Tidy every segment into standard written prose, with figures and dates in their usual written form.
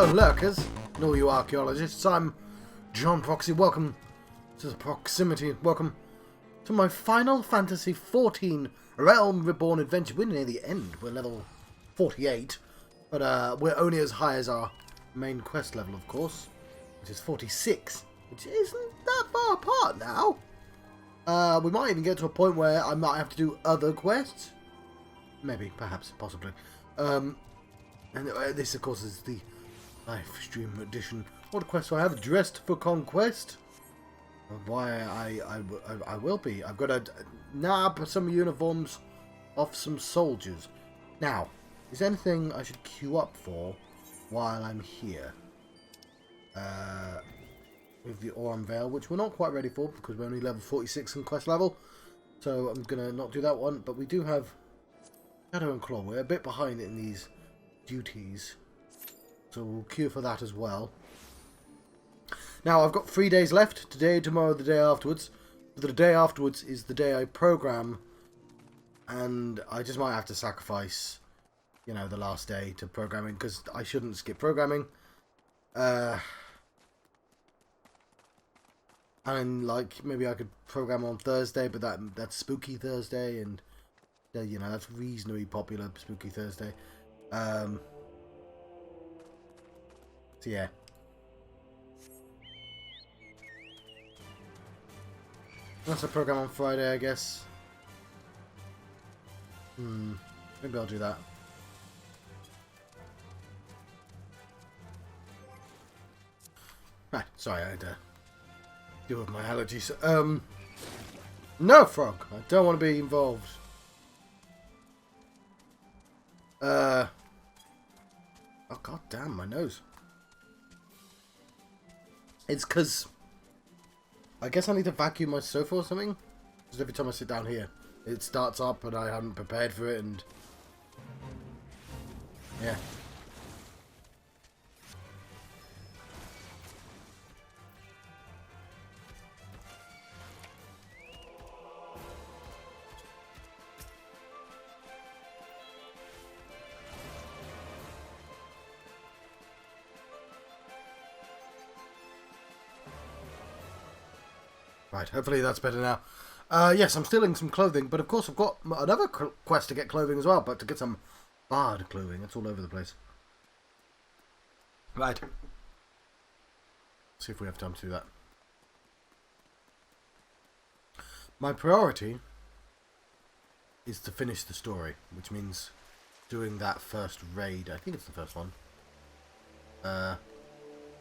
Hello, lurkers, and all you archaeologists. I'm John Proxy. Welcome to the proximity. Welcome to my Final Fantasy XIV Realm Reborn adventure. We're near the end. We're level 48, but we're only as high as our main quest level, of course, which is 46, which isn't that far apart now. We might even get to a point where I might have to do other quests. Maybe, perhaps, possibly. And this, of course, is the live stream edition. What quest do I have? Dressed for Conquest? Why, I will be. I've got to nab some uniforms off some soldiers. Now, is there anything I should queue up for while I'm here? With the Aurum Veil, which we're not quite ready for because we're only level 46 in quest level. So I'm going to not do that one. But we do have Shadow and Claw. We're a bit behind in these duties, so we'll queue for that as well. Now I've got 3 days left, today, tomorrow, the day afterwards. The day afterwards is the day I program, and I just might have to sacrifice, you know, the last day to programming, because I shouldn't skip programming. And like, maybe I could program on Thursday, but that's Spooky Thursday, and you know, that's reasonably popular, Spooky Thursday. So yeah. That's a program on Friday, I guess. Maybe I'll do that. Right, sorry, I had to deal with my allergies. No, Frog! I don't want to be involved. Oh, god damn, my nose. It's because I guess I need to vacuum my sofa or something. Because every time I sit down here, it starts up and I haven't prepared for it, and yeah. Right, hopefully that's better now. Yes, I'm stealing some clothing, but of course I've got another quest to get clothing as well, but to get some bard clothing. It's all over the place. Right. See if we have time to do that. My priority is to finish the story, which means doing that first raid. I think it's the first one.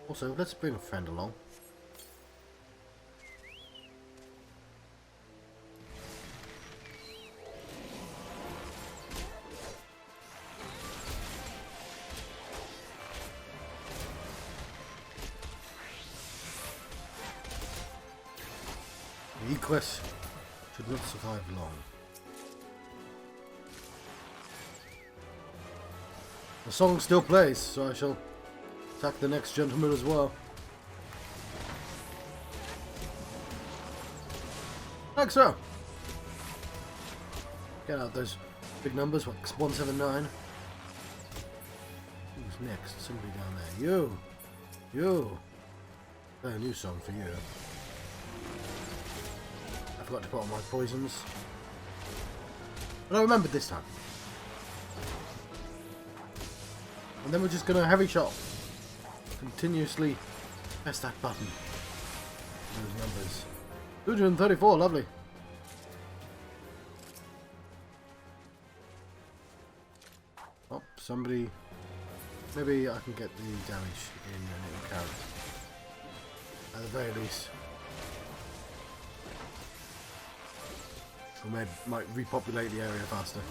Also, let's bring a friend along. The quest should not survive long. The song still plays, so I shall attack the next gentleman as well. Like so. Get out those big numbers, what, 179? Who's next? Somebody down there. You! Play a new song for you. I forgot to put on my poisons. But I remembered this time. And then we're just going to heavy shot. Continuously press that button. Those numbers. 234, lovely. Oh, somebody... Maybe I can get the damage in and it will count. At the very least. Or might repopulate the area faster.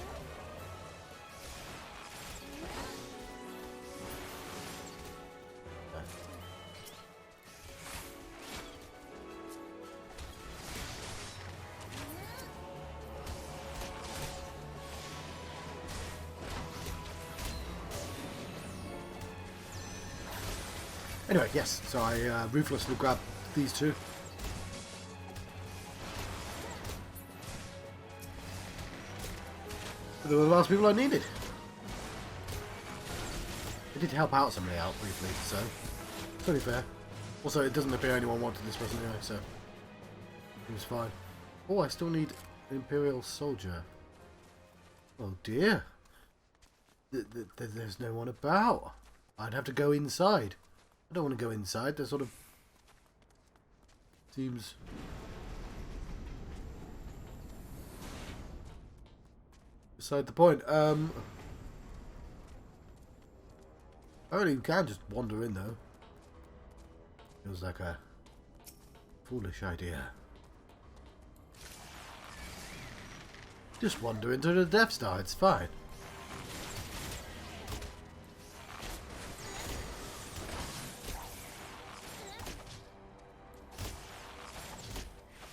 Anyway, yes, so I ruthlessly grabbed these two. They were the last people I needed. It did help out somebody out briefly, so it's only fair. Also, it doesn't appear anyone wanted this person anyway, so it was fine. Oh, I still need an Imperial soldier. Oh dear. There's no one about. I'd have to go inside. I don't want to go inside. That sort of seems... beside the point. Apparently you can just wander in though. Feels like a foolish idea. Just wander into the Death Star, it's fine.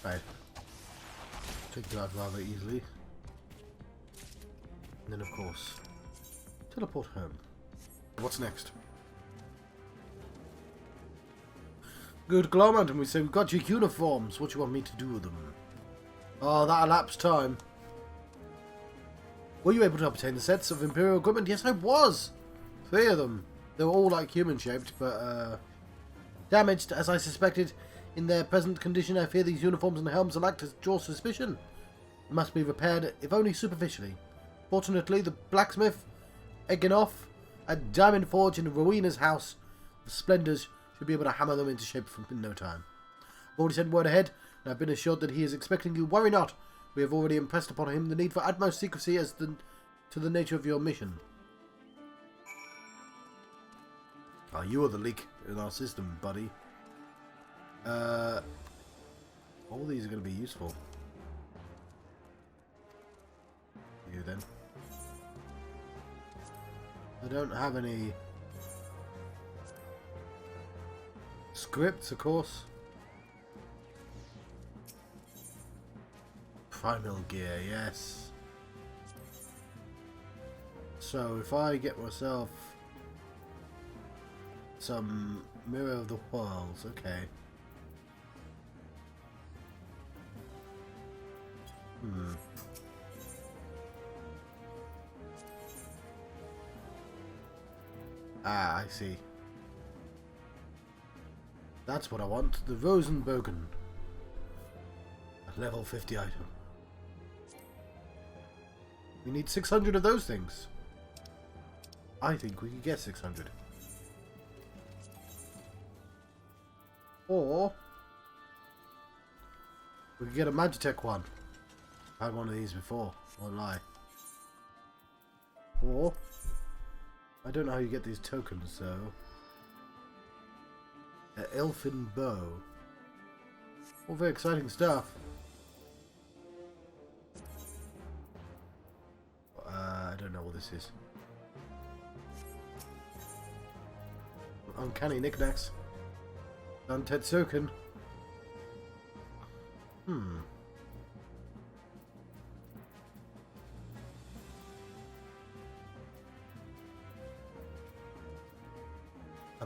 Right. Take that out rather easily. And then of course, teleport home. What's next? Good Glowman, and we say we've got your uniforms. What do you want me to do with them? Oh, that elapsed time. Were you able to obtain the sets of Imperial equipment? Yes, I was! 3 of them. They were all like human-shaped, but damaged, as I suspected. In their present condition, I fear these uniforms and helms are like to draw suspicion. They must be repaired, if only superficially. Fortunately, the blacksmith, Eginoff, at Diamond Forge in Rowena's House of Splendors should be able to hammer them into shape in no time. I've already sent word ahead, and I've been assured that he is expecting you. Worry not. We have already impressed upon him the need for utmost secrecy as to the nature of your mission. Oh, you are the leak in our system, buddy. All these are going to be useful. You then. I don't have any scripts, of course. Primal gear, yes. So if I get myself some Mirror of the Worlds, okay. Ah, I see. That's what I want. The Rosenbogen. A level 50 item. We need 600 of those things. I think we can get 600. Or we could get a Magitech one. I had one of these before, won't lie. Or I don't know how you get these tokens, so an elfin bow. All very exciting stuff. I don't know what this is. Uncanny knickknacks. Tetsuken.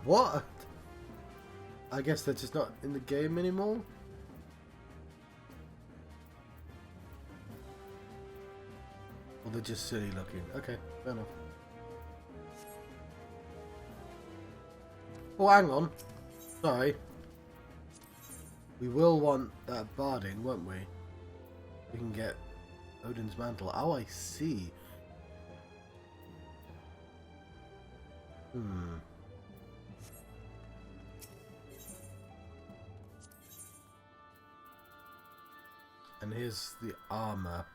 What? I guess they're just not in the game anymore? Or they're just silly looking. Okay, fair enough. Oh, hang on. Sorry. We will want that barding, won't we? We can get Odin's mantle. Oh, I see. And here's the armor,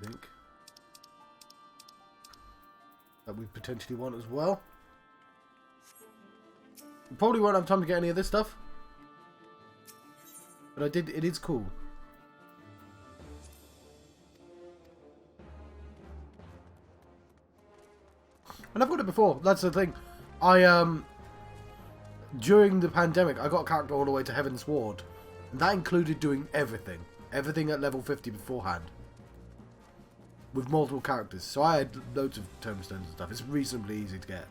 I think, that we potentially want as well. We probably won't have time to get any of this stuff, but I did. It is cool. And I've got it before. That's the thing. During the pandemic, I got a character all the way to Heaven's Ward. And that included doing everything. Everything at level 50 beforehand. With multiple characters. So I had loads of tombstones and stuff. It's reasonably easy to get.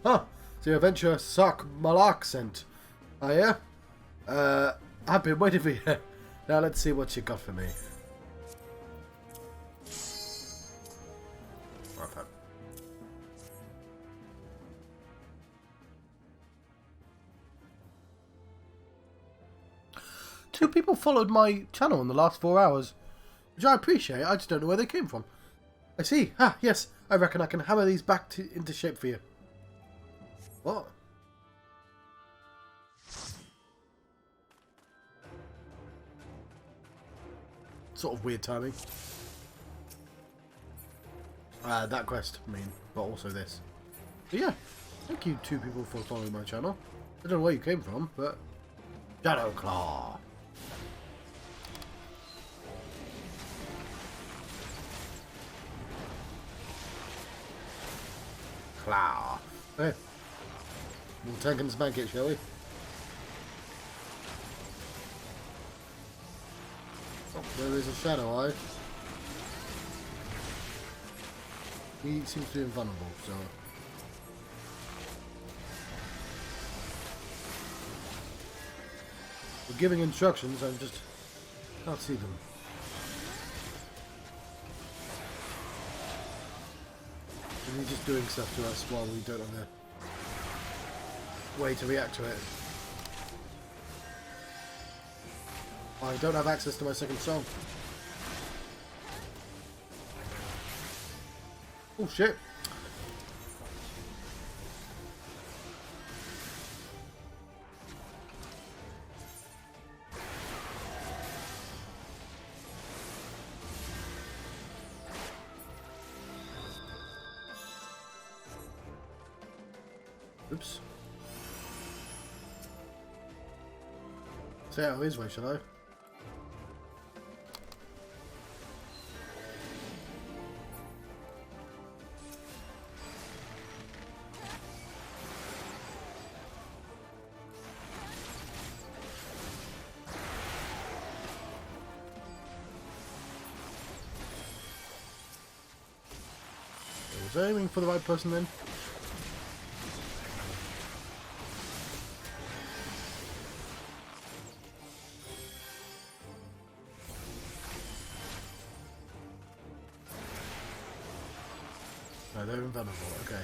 Oh, so your adventure Sark Malak sent. Oh yeah? I've been waiting for you. Now let's see what you got for me. people followed my channel in the last 4 hours, which I appreciate. I just don't know where they came from. I see. Ah, yes. I reckon I can hammer these back into shape for you. What? Sort of weird timing. That quest, I mean, but also this. But yeah, thank you 2 people for following my channel. I don't know where you came from, but... Shadow Claw! Claw! Hey. We'll tank and spank it, shall we? Oh, there is a Shadow Eye. He seems to be invulnerable, so... We're giving instructions, I just can't see them. And he's just doing stuff to us while we don't have a way to react to it. I don't have access to my second song. Oh shit. Oops. Stay out of his way, shall I? Was I aiming for the right person then? No, they're invulnerable, okay.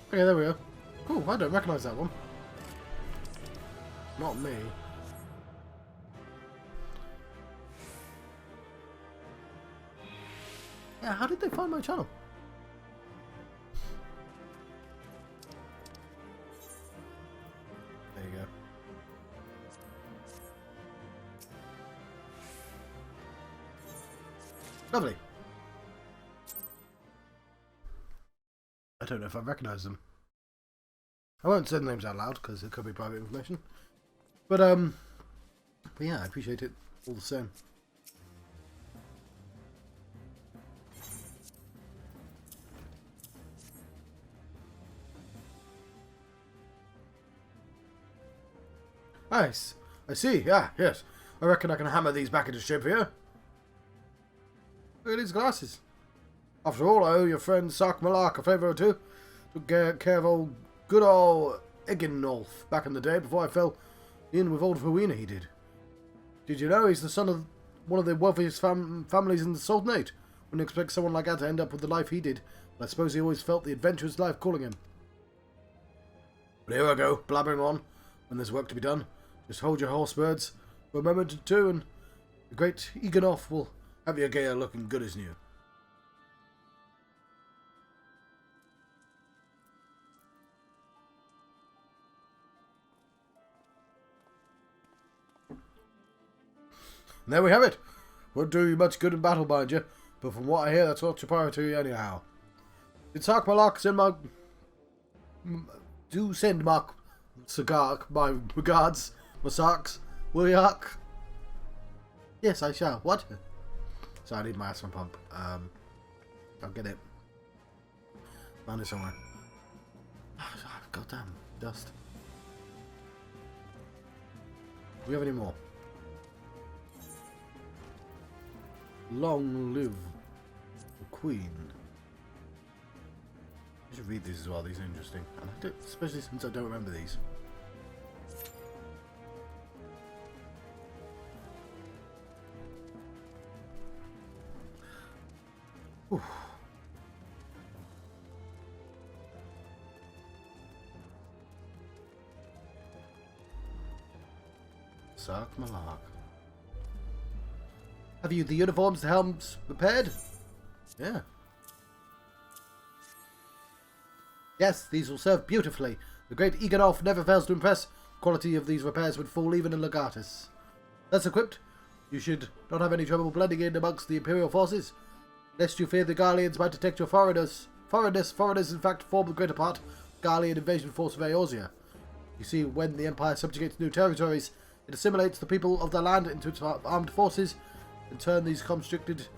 Okay, there we go. Cool, I don't recognise that one. Not me. Yeah, how did they find my channel? There you go. Lovely. I don't know if I recognise them. I won't say the names out loud because it could be private information. But yeah, I appreciate it all the same. Nice. I see. Yeah, yes. I reckon I can hammer these back into shape here. Look at these glasses. After all, I owe your friend Sark Malak a favour or two. Took care of old good old Eginolf back in the day before I fell in with old Rowena he did. Did you know he's the son of one of the wealthiest families in the Sultanate? Wouldn't expect someone like that to end up with the life he did, but I suppose he always felt the adventurous life calling him. But here I go, blabbering on, when there's work to be done. Just hold your horse, birds, for a moment or two, and the great Eginolf will have your gear looking good as new. And there we have it. Won't do you much good in battle, mind you, but from what I hear, that's not your priority anyhow. Did Sark Malak send my... Do send Mark Sagark my regards, Masarks, will you? Yes, I shall. What? So I need my asthma pump. I'll get it. Found it somewhere. Goddamn dust. Do we have any more? Long live the Queen. I should read these as well. These are interesting, and especially since I don't remember these. Oof. Sark Malark. Have you the uniforms, the helms repaired? Yeah. Yes, these will serve beautifully. The great Egonolf never fails to impress. The quality of these repairs would fool even a Legatus. Thus equipped, you should not have any trouble blending in amongst the Imperial forces. Lest you fear the Garleans might detect your foreigners. Foreigners in fact form the greater part of the Garlean invasion force of Eorzea. You see, when the Empire subjugates new territories, it assimilates the people of the land into its armed forces. In turn, these conscripted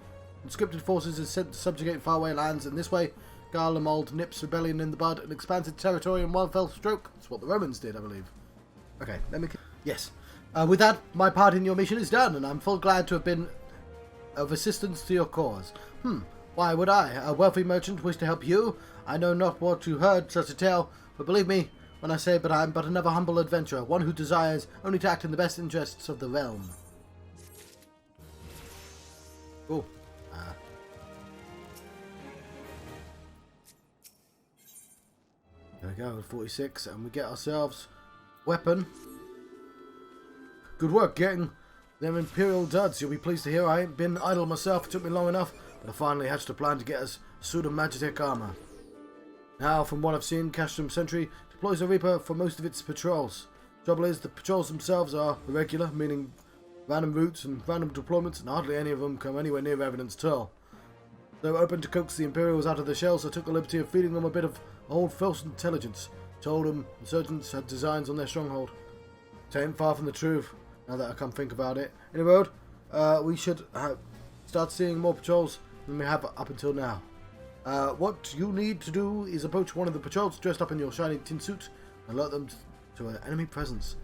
forces are sent to subjugate faraway lands. In this way, Garlemald nips rebellion in the bud and expands its territory in one fell stroke. That's what the Romans did, I believe. Okay, let me... Yes. With that, my part in your mission is done, and I'm full glad to have been of assistance to your cause. Why would I, a wealthy merchant, wish to help you? I know not what you heard such a tale, but believe me when I say but I am but another humble adventurer, one who desires only to act in the best interests of the realm. Cool. There we go, 46, and we get ourselves weapon. Good work getting them Imperial duds. You'll be pleased to hear I ain't been idle myself. It took me long enough, but I finally hatched a plan to get us a suit of Magitech armor. Now, from what I've seen, Castrum Centri deploys a Reaper for most of its patrols. Trouble is, the patrols themselves are irregular, meaning random routes and random deployments, and hardly any of them come anywhere near Evidence Tull. Though open to coax the Imperials out of their shells, I took the liberty of feeding them a bit of old false intelligence. Told them insurgents had designs on their stronghold. It ain't far from the truth, now that I come think about it. Anyway, we should start seeing more patrols than we have up until now. What you need to do is approach one of the patrols dressed up in your shiny tin suit and alert them to an enemy presence.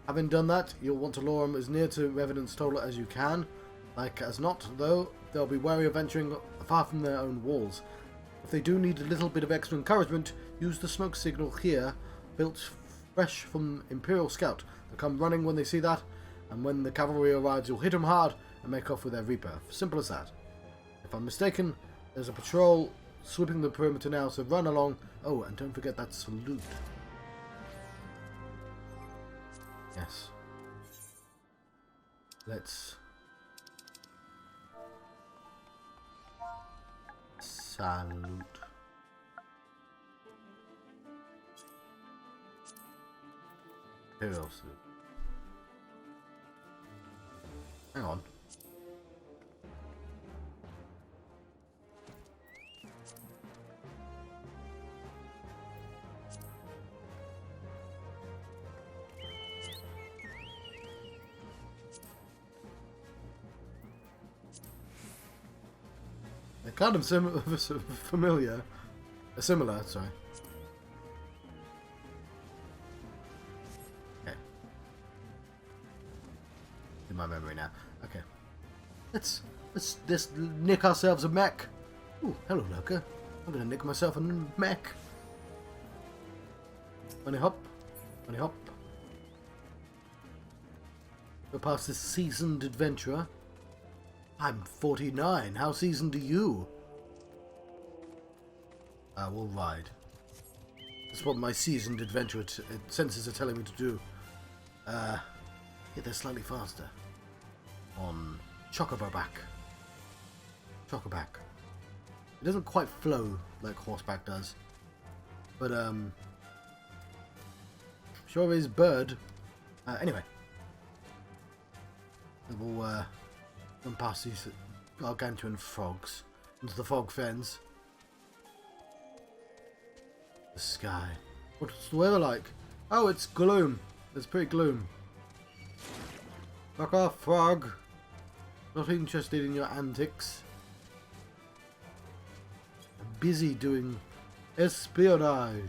Having done that, you'll want to lure them as near to Evidence Tull as you can. Like as not, though, they'll be wary of venturing far from their own walls. If they do need a little bit of extra encouragement, use the smoke signal here, built fresh from Imperial Scout. They'll come running when they see that, and when the cavalry arrives, you'll hit them hard and make off with their Reaper. Simple as that. If I'm mistaken, there's a patrol sweeping the perimeter now, so run along. Oh, and don't forget that salute. Yes. Let's... salute. Imperial salute. Hang on. They're kind of familiar. Similar, sorry. Okay. In my memory now. Okay. Let's nick ourselves a mech. Ooh, hello, Lurker. I'm gonna nick myself a mech. Bunny hop. Bunny hop. Go past this seasoned adventurer. I'm 49. How seasoned are you? We'll ride. That's what my seasoned adventurer senses are telling me to do. Yeah, they're slightly faster. On Chocoback. Chocoback. It doesn't quite flow like horseback does. But, sure is bird. Anyway. We'll, run past these gargantuan frogs into the fog fens. The sky. What's the weather like? Oh, it's gloom. It's pretty gloom. Fuck off, frog. Not interested in your antics. I'm busy doing espionage.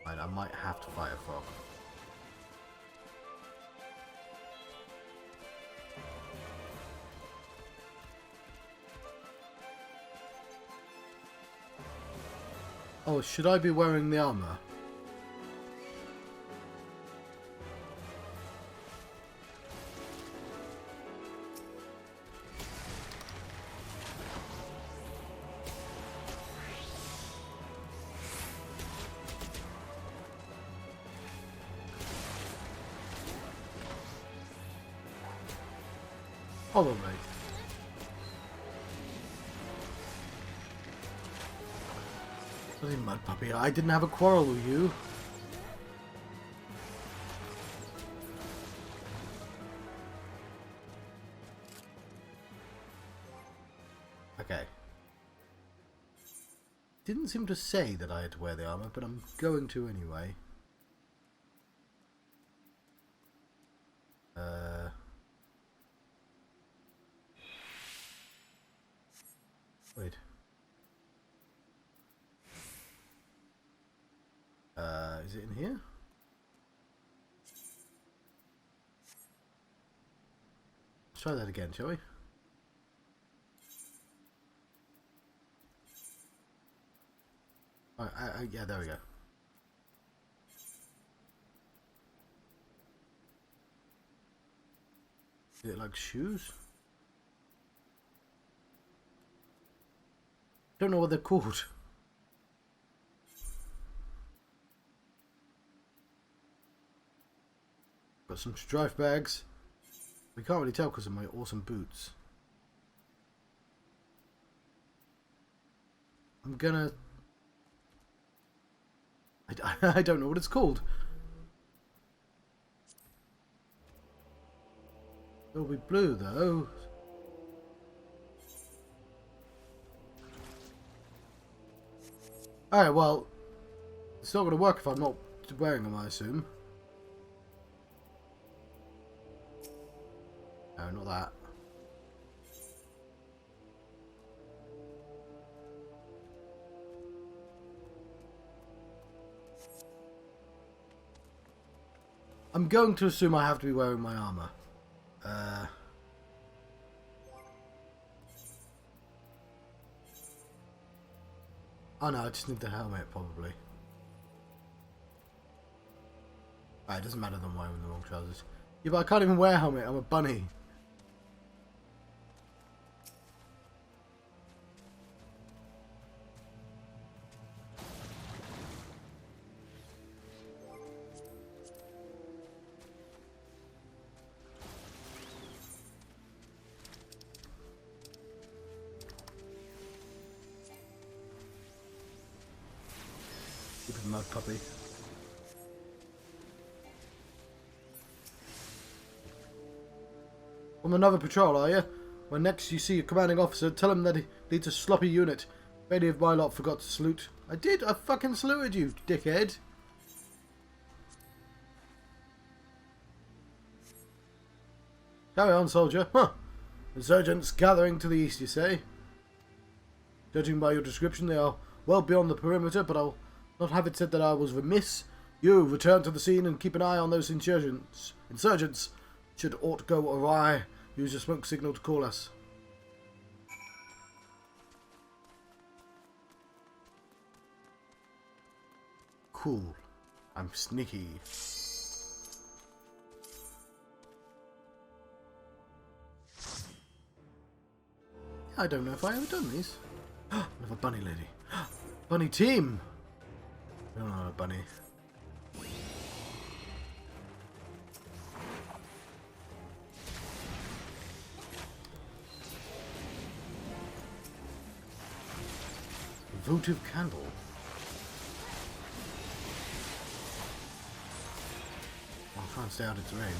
Right, I might have to fight a frog. Oh, should I be wearing the armor? Probably. Bloody mud puppy, I didn't have a quarrel with you. Okay. Didn't seem to say that I had to wear the armor, but I'm going to anyway. Wait. Is it in here? Let's try that again, shall we? Yeah, there we go. Is it like shoes? Don't know what they're called. Got some strife bags. We can't really tell because of my awesome boots. I'm gonna... I don't know what it's called. It'll be blue though. Alright, well, it's not going to work if I'm not wearing them, I assume. No, not that. I'm going to assume I have to be wearing my armor. Oh no, I just need the helmet, probably. It doesn't matter that I'm wearing the wrong trousers. Yeah, but I can't even wear a helmet, I'm a bunny. Stupid mud puppy. On another patrol, are you? When next you see a commanding officer, tell him that he leads a sloppy unit. If any of my lot forgot to salute. I did! I fucking saluted you, dickhead! Carry on, soldier. Huh. Resurgence gathering to the east, you say? Judging by your description, they are well beyond the perimeter, but I'll not have it said that I was remiss. You, return to the scene and keep an eye on those insurgents. Should aught go awry, use your smoke signal to call us. Cool. I'm sneaky. I don't know if I ever done these. Another bunny lady. Bunny team! No, not a bunny. Votive candle. I'll try and stay out of its range.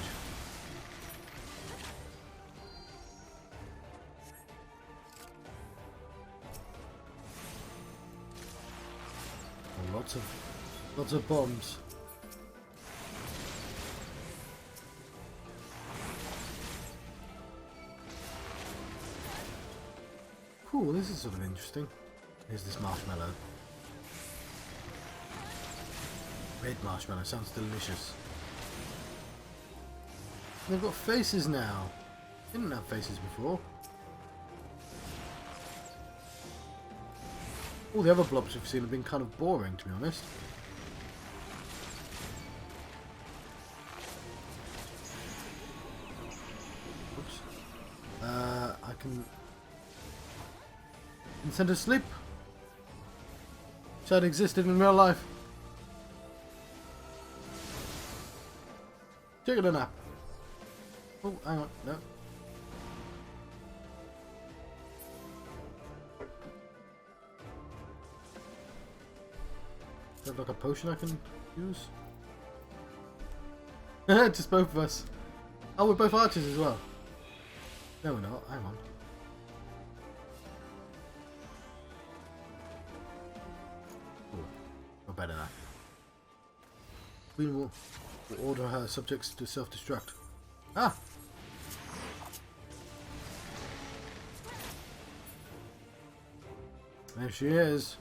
Oh, lots of bombs. Cool, this is sort of interesting. Here's this marshmallow. Red marshmallow, sounds delicious. They've got faces now. They didn't have faces before. All the other blobs we've seen have been kind of boring, to be honest. Oops. I can send her to sleep. That existed in real life. Taking a nap. Oh, hang on, no. Is that like a potion I can use? Just both of us. Oh, we're both archers as well. No, we're not. Hang on. Ooh, we're better now. Queen will order her subjects to self-destruct. Ah! There she is.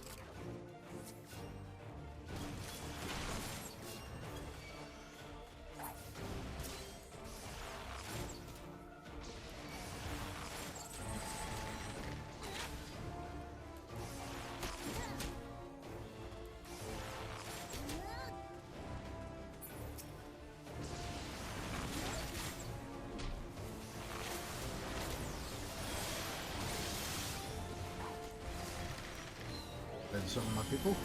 There's some of my people.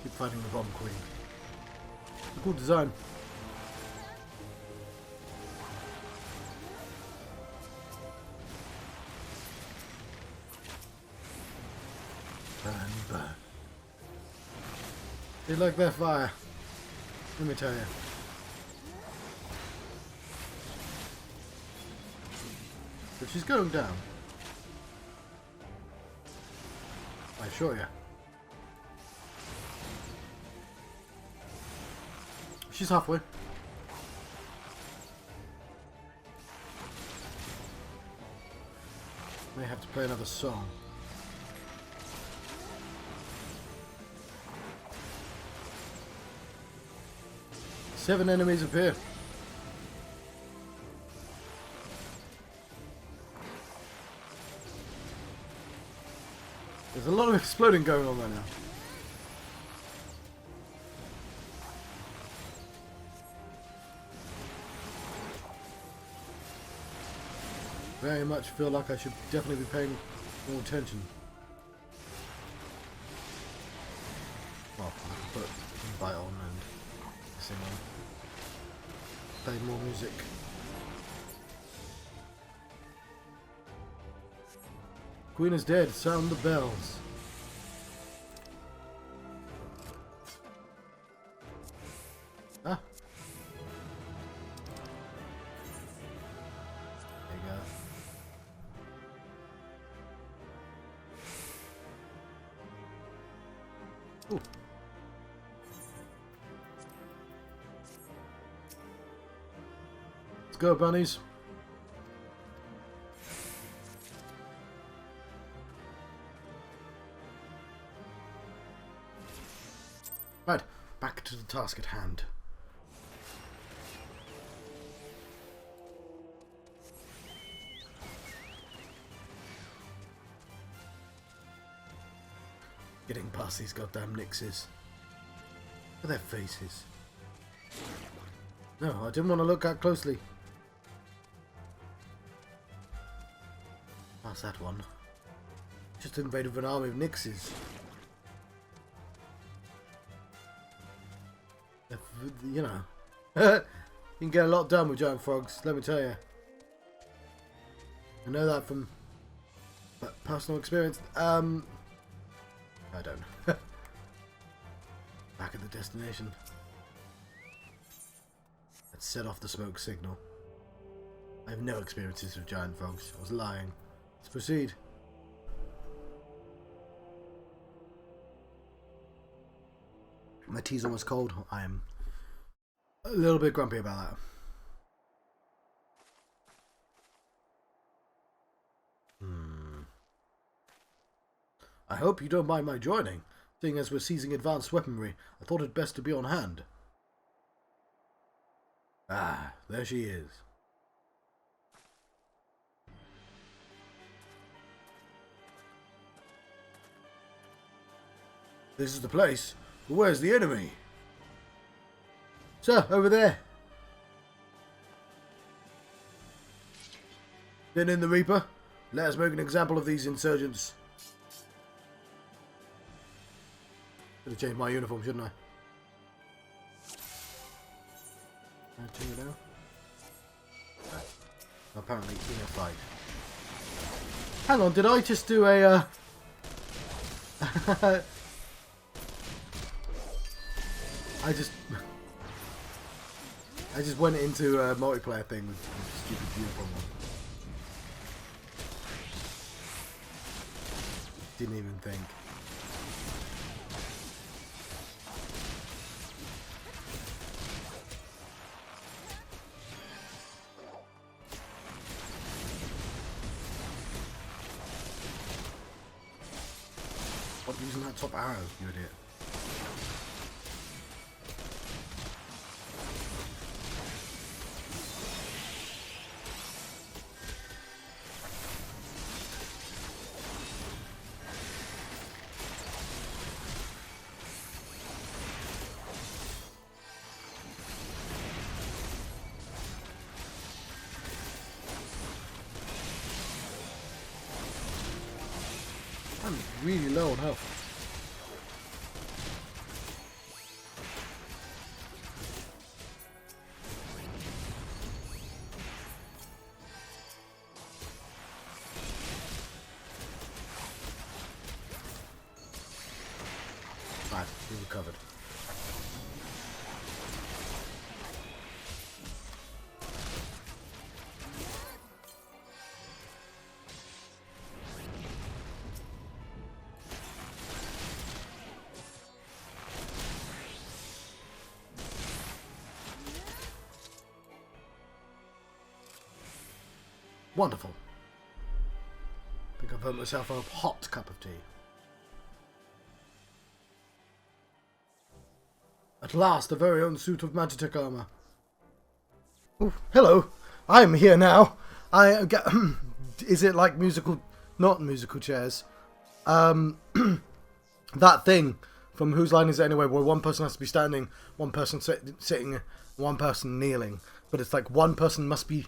Keep fighting the bomb queen. A cool design. Burn, burn. They like their fire. Let me tell you. But she's going down. I assure you. She's halfway. May have to play another song. Seven enemies appear. There's a lot of exploding going on right now. Very much feel like I should definitely be paying more attention. Well, I can put invite on and sing on. Play more music. Queen is dead. Sound the bells. Ah. There you go. Ooh. Let's go, bunnies. Right, back to the task at hand. Getting past these goddamn nixes. Look at their faces. No, I didn't want to look that closely. Past that one. Just invaded with an army of nixes. You know, you can get a lot done with giant frogs, let me tell you. I know that from personal experience. I don't. Back at the destination. Let's set off the smoke signal. I have no experiences with giant frogs. I was lying. Let's proceed. My tea's almost cold. I am a little bit grumpy about that. I hope you don't mind my joining. Seeing as we're seizing advanced weaponry, I thought it best to be on hand. Ah, there she is. This is the place. But where's the enemy? Sir, over there. Then in the Reaper. Let us make an example of these insurgents. Should have changed my uniform, shouldn't I? Can I change it now? Apparently in a fight. Hang on, did I just do a I just went into a multiplayer thing with stupid beautiful one. Didn't even think. Stop using that top arrow, you idiot. I'm really low on health. Right, we recovered. Wonderful. I think I've earned myself a hot cup of tea. At last, a very own suit of Magitech armor. Oh, hello. I'm here now. I get. Is it like musical? Not musical chairs. That thing from Whose Line Is It Anyway, where one person has to be standing, one person sitting, one person kneeling. But it's like one person must be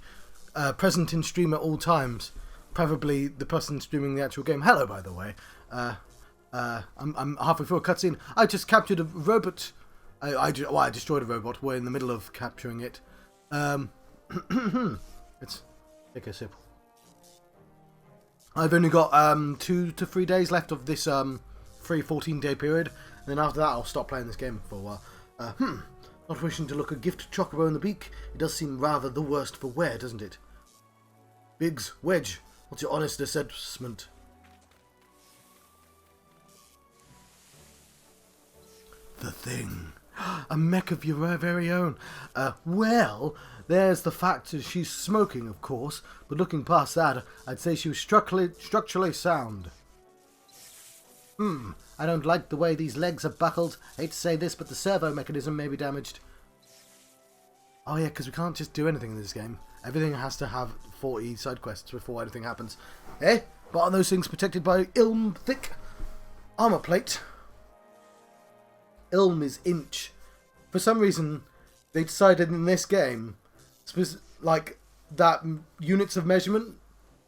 present in stream at all times, preferably the person streaming the actual game. Hello, by the way. I'm halfway through a cutscene. I just captured a robot. I destroyed a robot. We're in the middle of capturing it. Let's take a sip. I've only got 2 to 3 days left of this free 14-day period, and then after that I'll stop playing this game for a while. Not wishing to look a gift chocobo in the beak, it does seem rather the worst for wear, doesn't it? Biggs, Wedge, what's your honest assessment? The thing. A mech of your very own. Well, there's the fact that she's smoking, of course, but looking past that, I'd say she was structurally sound. I don't like the way these legs are buckled. Hate to say this, but the servo mechanism may be damaged. Oh yeah, because we can't just do anything in this game. Everything has to have 40 side quests before anything happens. Eh? But are those things protected by Ilm thick armor plate? Ilm is inch. For some reason, they decided in this game, like, that units of measurement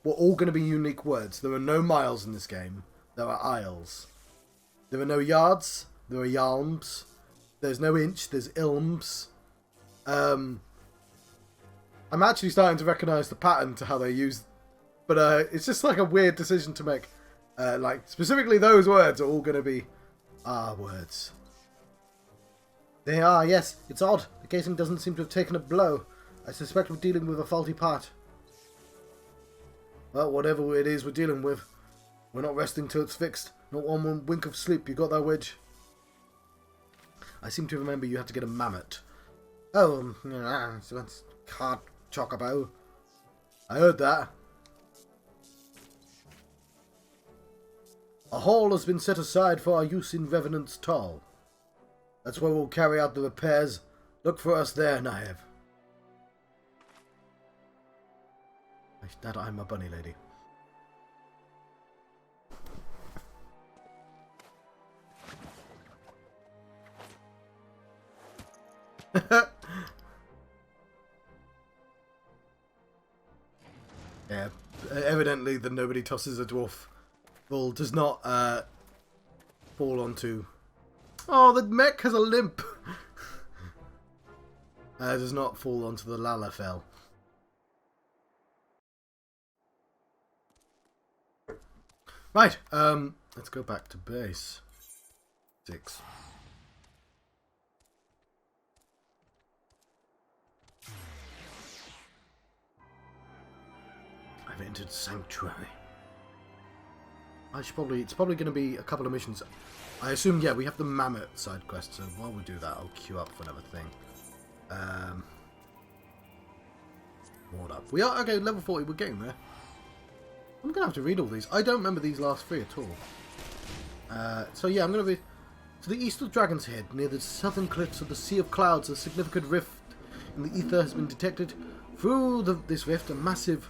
were all going to be unique words. There are no miles in this game. There are aisles. There are no yards. There are yalms. There's no inch. There's ilms. I'm actually starting to recognise the pattern to how they use, but it's just like a weird decision to make. Like, specifically those words are all going to be words. They are, yes. It's odd. The casing doesn't seem to have taken a blow. I suspect we're dealing with a faulty part. Well, whatever it is we're dealing with, we're not resting till it's fixed. Not one wink of sleep. You got that, Wedge? I seem to remember you had to get a mammoth. Oh, so that's card chocobo. I heard that. A hall has been set aside for our use in Revenant's Toll. That's where we'll carry out the repairs. Look for us there, Naev. That I'm a bunny lady. Yeah, evidently the nobody tosses a dwarf ball does not fall onto... Oh, the mech has a limp! Does not fall onto the Lalafell. Right, let's go back to base. 6. I've entered Sanctuary. It's probably going to be a couple of missions. I assume, yeah, we have the Mammoth side quest, so while we do that, I'll queue up for another thing. Ward up. We are, okay, level 40, we're getting there. I'm going to have to read all these. I don't remember these last 3 at all. So yeah, I'm going to be to the east of Dragon's Head, near the southern cliffs of the Sea of Clouds. A significant rift in the ether has been detected. Through this rift, a massive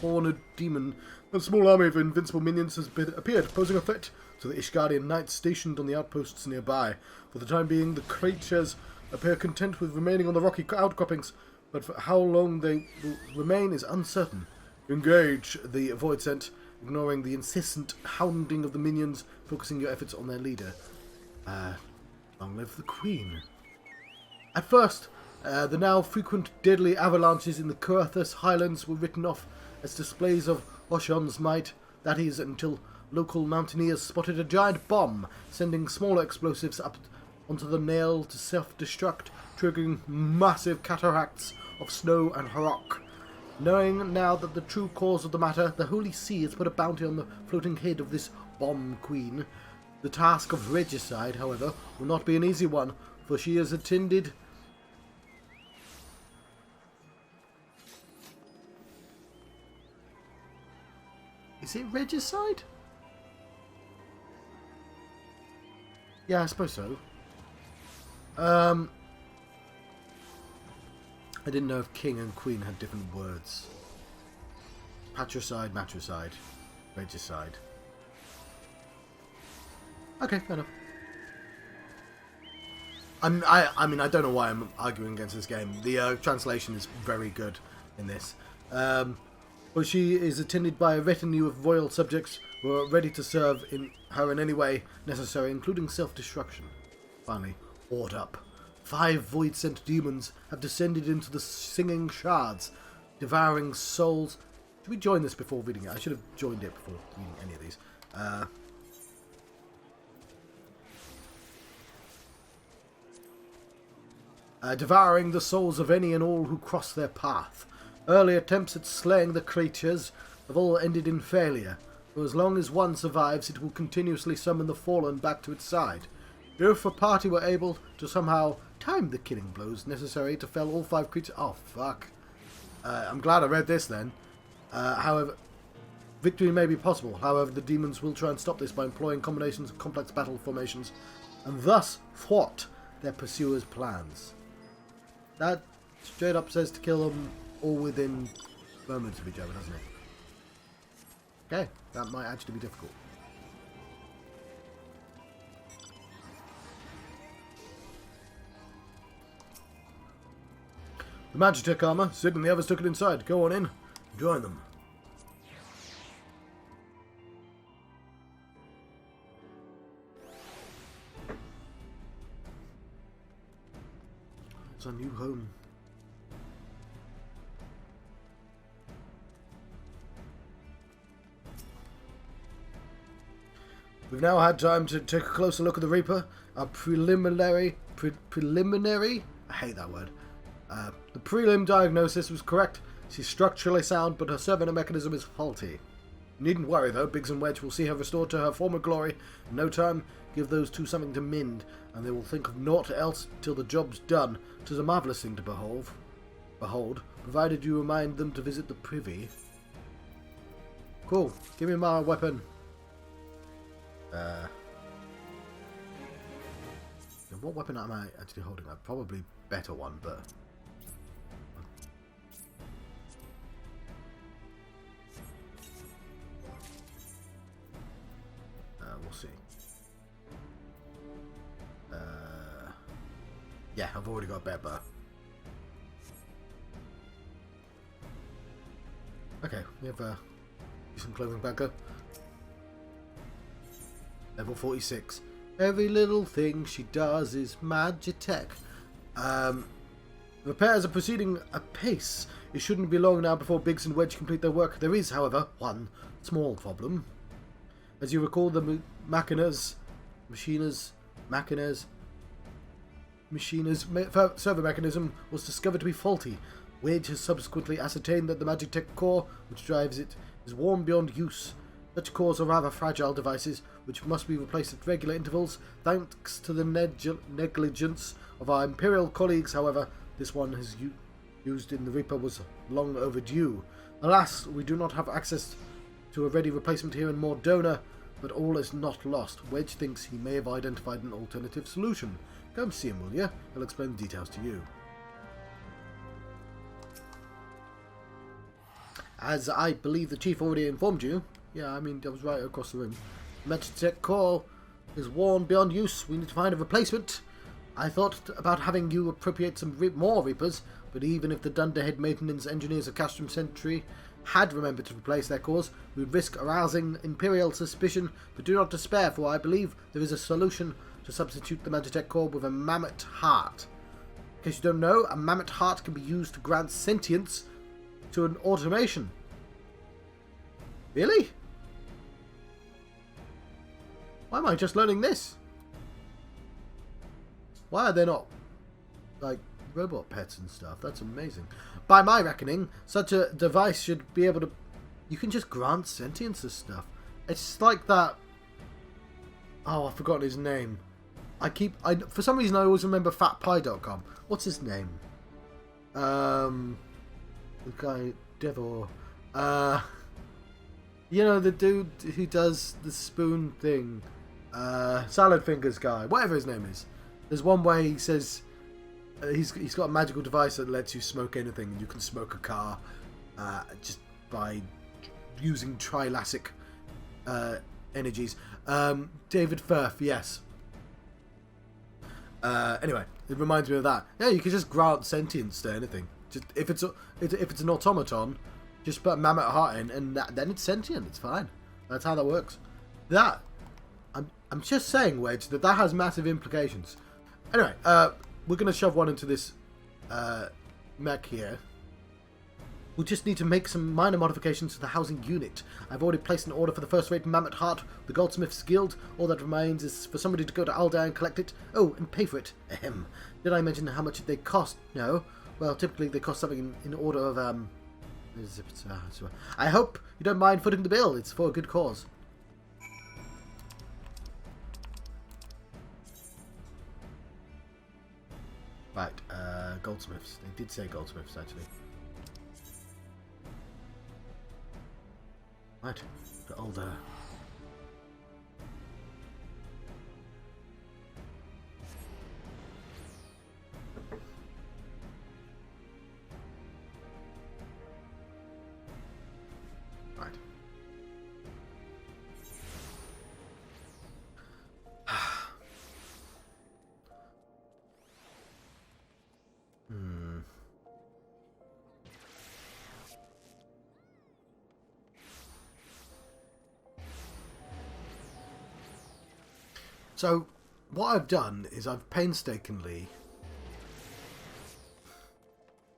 horned demon and a small army of invincible minions has appeared, posing a threat to the Ishgardian knights stationed on the outposts nearby. For the time being, the creatures appear content with remaining on the rocky outcroppings, but for how long they will remain is uncertain. Engage, the Void sent, ignoring the incessant hounding of the minions, focusing your efforts on their leader. Long live the Queen. At first, the now frequent deadly avalanches in the Kurthus Highlands were written off as displays of Oshon's might, that is, until local mountaineers spotted a giant bomb, sending smaller explosives up onto the nail to self-destruct, triggering massive cataracts of snow and rock. Knowing now that the true cause of the matter, the Holy See has put a bounty on the floating head of this bomb queen. The task of regicide, however, will not be an easy one, for she has attended... Is it regicide? Yeah, I suppose so. I didn't know if king and queen had different words. Patricide, matricide, regicide. Okay, fair enough. I mean, I don't know why I'm arguing against this game. The translation is very good in this. But she is attended by a retinue of royal subjects who are ready to serve her in any way necessary, including self-destruction. Finally, Ward up. 5 void-sent demons have descended into the singing shards, devouring souls. Should we join this before reading it? I should have joined it before reading any of these. Devouring the souls of any and all who cross their path. Early attempts at slaying the creatures have all ended in failure. For as long as one survives, it will continuously summon the fallen back to its side. If a party were able to somehow time the killing blows necessary to fell all 5 creatures... Oh, fuck. I'm glad I read this then. However, victory may be possible. However, the demons will try and stop this by employing combinations of complex battle formations, and thus thwart their pursuers' plans. That straight up says to kill them all within moments of each other, doesn't it? Okay, that might actually be difficult. The Magitech armor. Sid and the others took it inside. Go on in. Join them. It's our new home. We've now had time to take a closer look at the Reaper. Our preliminary, I hate that word. The prelim diagnosis was correct. She's structurally sound, but her servo mechanism is faulty. You needn't worry though, Biggs and Wedge will see her restored to her former glory in no time. Give those two something to mend, and they will think of naught else till the job's done. 'Tis a marvellous thing to behold, provided you remind them to visit the privy. Cool, give me my weapon. What weapon am I actually holding? A probably better one, but we'll see. Yeah, I've already got a better bow. Okay, we have a decent clothing bagger. Level 46. Every little thing she does is Magitech. Repairs are proceeding apace. It shouldn't be long now before Biggs and Wedge complete their work. There is, however, one small problem. As you recall, the server mechanism was discovered to be faulty. Wage has subsequently ascertained that the Magitech core, which drives it, is worn beyond use. Such cores are rather fragile devices, which must be replaced at regular intervals. Thanks to the negligence of our Imperial colleagues, however, this one has used in the Reaper was long overdue. Alas, we do not have access to a ready replacement here in Mordona, but all is not lost. Wedge thinks he may have identified an alternative solution. Come see him, will you? He'll explain the details to you. As I believe the Chief already informed you, yeah, I mean, I was right across the room. Magitech core is worn beyond use. We need to find a replacement. I thought about having you appropriate some more Reapers, but even if the dunderhead maintenance engineers of Castrum Centri had remembered to replace their cores, we would risk arousing Imperial suspicion, but do not despair, for I believe there is a solution to substitute the Magitech core with a mammoth heart. In case you don't know, a mammoth heart can be used to grant sentience to an automation. Really? Why am I just learning this? Why are there not, like, robot pets and stuff? That's amazing. By my reckoning, such a device should be able to... You can just grant sentience to stuff. It's like that... Oh, I've forgotten his name. For some reason, I always remember fatpie.com. What's his name? The guy... Devil... You know, the dude who does the spoon thing. Salad Fingers guy. Whatever his name is. There's one way he says... he's got a magical device that lets you smoke anything. And you can smoke a car just by using trilassic energies. David Firth, yes. Anyway, it reminds me of that. Yeah, you can just grant sentience to anything. Just if it's an automaton, just put a mammoth heart in, and then it's sentient. It's fine. That's how that works. I'm just saying, Wedge, that has massive implications. Anyway, we're going to shove one into this mech here. We'll just need to make some minor modifications to the housing unit. I've already placed an order for the first-rate mammoth heart with the Goldsmith's Guild. All that remains is for somebody to go to Aldair and collect it. Oh, and pay for it. Ahem. Did I mention how much they cost? No. Well, typically they cost something in order of... I hope you don't mind footing the bill. It's for a good cause. Right, goldsmiths. They did say goldsmiths, actually. Right, the older. Right. So, what I've done is I've painstakingly...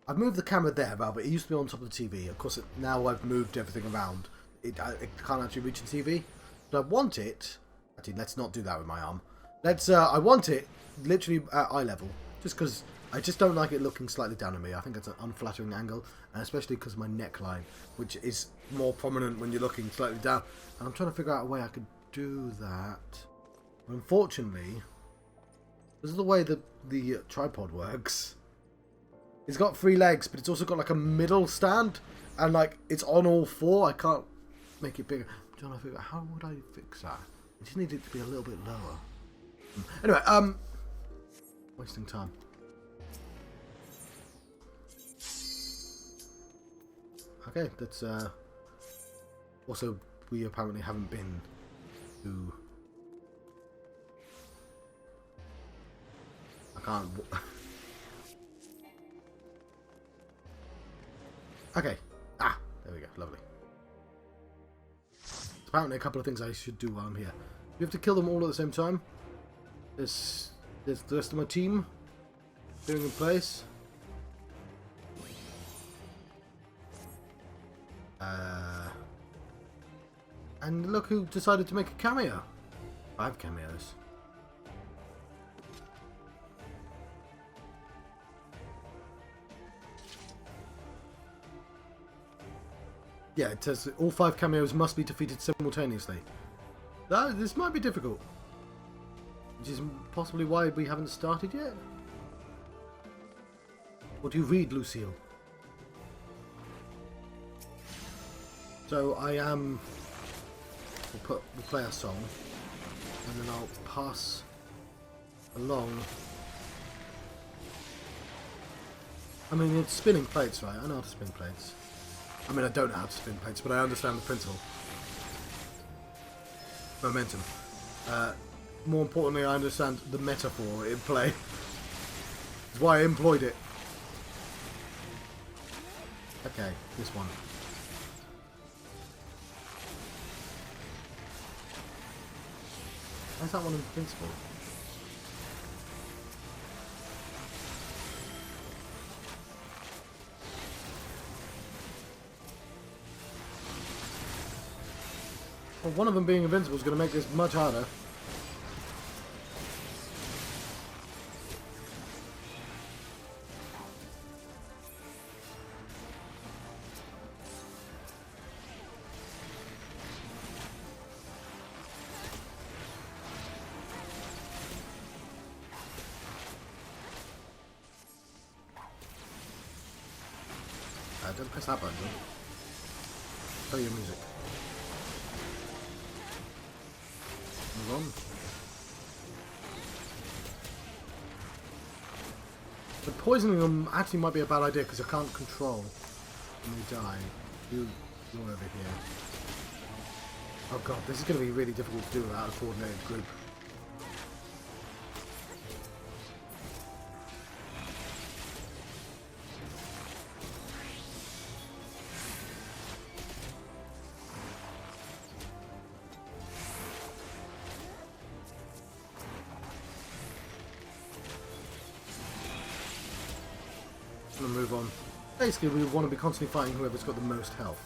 I've moved the camera there, but it used to be on top of the TV. Of course, now I've moved everything around. It can't actually reach the TV. But I want it... Actually, let's not do that with my arm. I want it literally at eye level. Just because I just don't like it looking slightly down on me. I think it's an unflattering angle. And especially because of my neckline, which is more prominent when you're looking slightly down. And I'm trying to figure out a way I could do that. Unfortunately, this is the way that the tripod works. It's got 3 legs, but it's also got like a middle stand, and like it's on all 4. I can't make it bigger. I'm trying to figure out how would I fix that. I just need it to be a little bit lower. Anyway, wasting time. Okay, that's also we apparently haven't been to. I can't. Okay. Ah, there we go. Lovely. Apparently, a couple of things I should do while I'm here. You have to kill them all at the same time. There's the rest of my team being in place. And look who decided to make a cameo. 5 cameos. Yeah, it says all 5 cameos must be defeated simultaneously. This might be difficult. Which is possibly why we haven't started yet. What do you read, Lucille? So I am... We'll play a song. And then I'll pass along. I mean, it's spinning plates, right? I know how to spin plates. I mean, I don't know how to spin plates, but I understand the principle. Momentum. More importantly, I understand the metaphor in play. That's why I employed it. Okay, this one. Why is that one invincible? Well, one of them being invincible is going to make this much harder. Don't press that button. Play your music. Move on. But poisoning them actually might be a bad idea because I can't control when they die. You're over here. Oh god, this is going to be really difficult to do without a coordinated group. Move on. Basically, we want to be constantly fighting whoever's got the most health.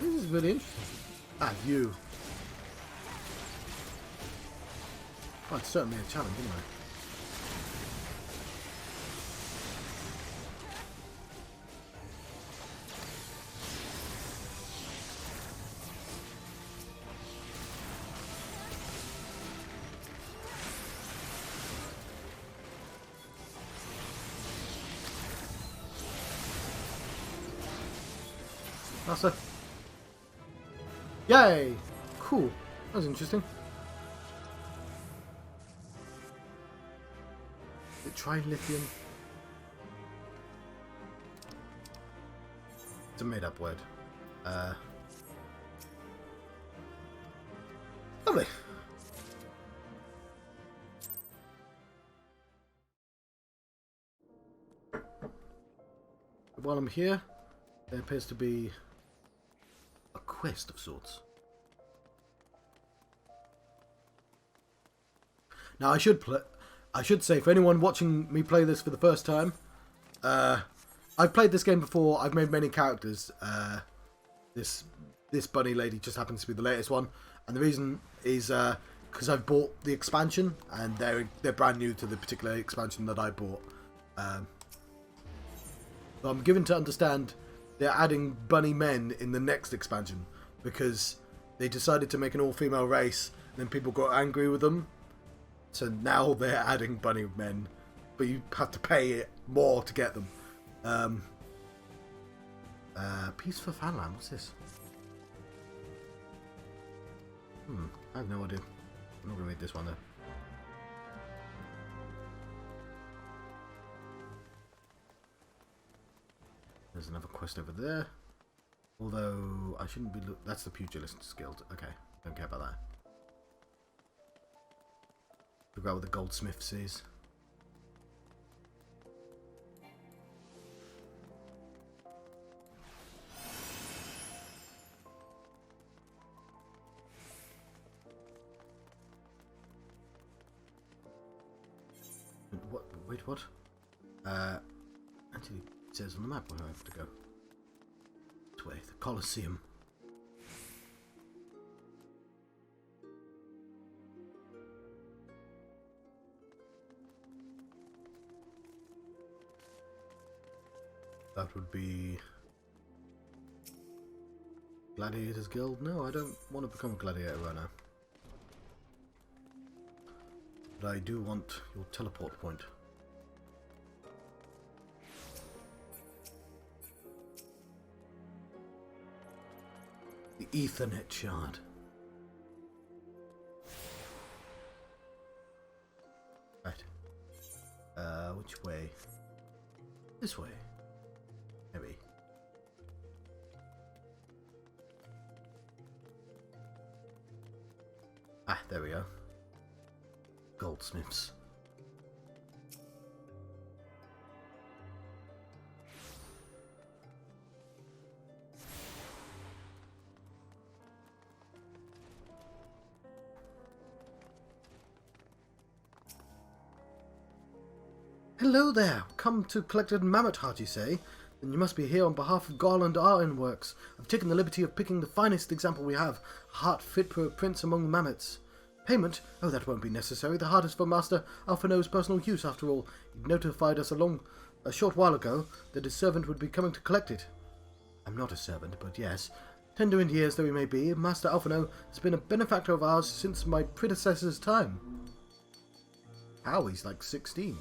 This is really interesting. Ah, you. Oh, it's certainly a challenge, isn't it? That's a... Yay! Cool. That was interesting. Try lithium. It's a made-up word. Lovely. While I'm here, there appears to be a quest of sorts. Now I should say, for anyone watching me play this for the first time, I've played this game before. I've made many characters. This bunny lady just happens to be the latest one, and the reason is because I've bought the expansion, and they're brand new to the particular expansion that I bought. So I'm given to understand they're adding bunny men in the next expansion because they decided to make an all-female race, and then people got angry with them. So now they're adding bunny men, but you have to pay more to get them. Piece for Fanland, what's this? I have no idea. I'm not going to read this one though. There's another quest over there. Although, I shouldn't be... That's the Pugilist Guild. Okay, don't care about that. Figure out what the goldsmith says. What? Wait, what? Actually, it says on the map where I have to go. This way, the Colosseum. That would be Gladiators Guild? No, I don't want to become a gladiator right now. But I do want your teleport point. The Ethernet shard. Right. Which way? This way. Maybe. Ah, there we go. Goldsmiths. Hello there! Come to collect a mammoth heart, you say? Then you must be here on behalf of Garland Ironworks. I've taken the liberty of picking the finest example we have, a heart fit for a prince among the mammoths. Payment? Oh, that won't be necessary. The heart is for Master Alphino's personal use, after all. He notified us a short while ago that his servant would be coming to collect it. I'm not a servant, but yes. Tender in years though he may be, Master Alphino has been a benefactor of ours since my predecessor's time. How? He's like 16.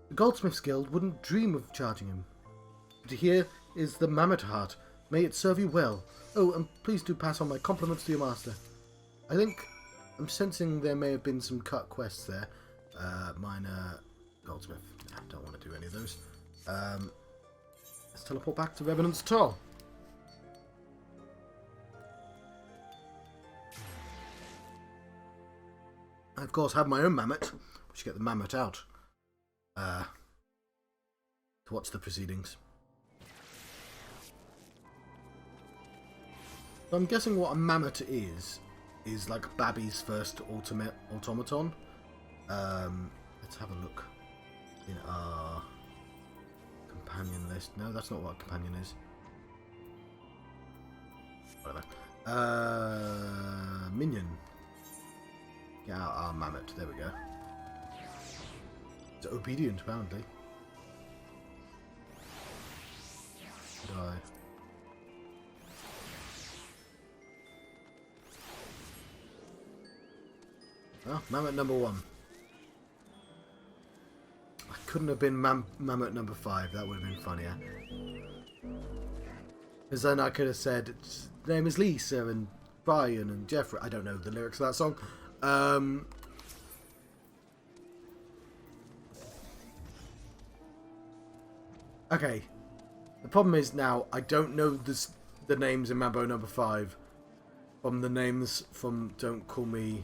The Goldsmiths Guild wouldn't dream of charging him. But here is the mammoth heart. May it serve you well. Oh, and please do pass on my compliments to your master. I think I'm sensing there may have been some cut quests there. Minor Goldsmith. I don't want to do any of those. Let's teleport back to Revenant's Toll. I, of course, have my own mammoth. We should get the mammoth out. To watch the proceedings. So I'm guessing what a mammoth is like Babby's first automaton. Let's have a look in our companion list. No, that's not what a companion is. Whatever. Minion. Get out our mammoth. There we go. It's obedient, apparently. Die. Well, mammoth number 1. I couldn't have been mammoth number 5. That would have been funnier. Because then I could have said, its name is Lisa and Brian and Jeffrey. I don't know the lyrics of that song. Okay. The problem is now I don't know the names in Mambo number 5 from the names from Don't Call Me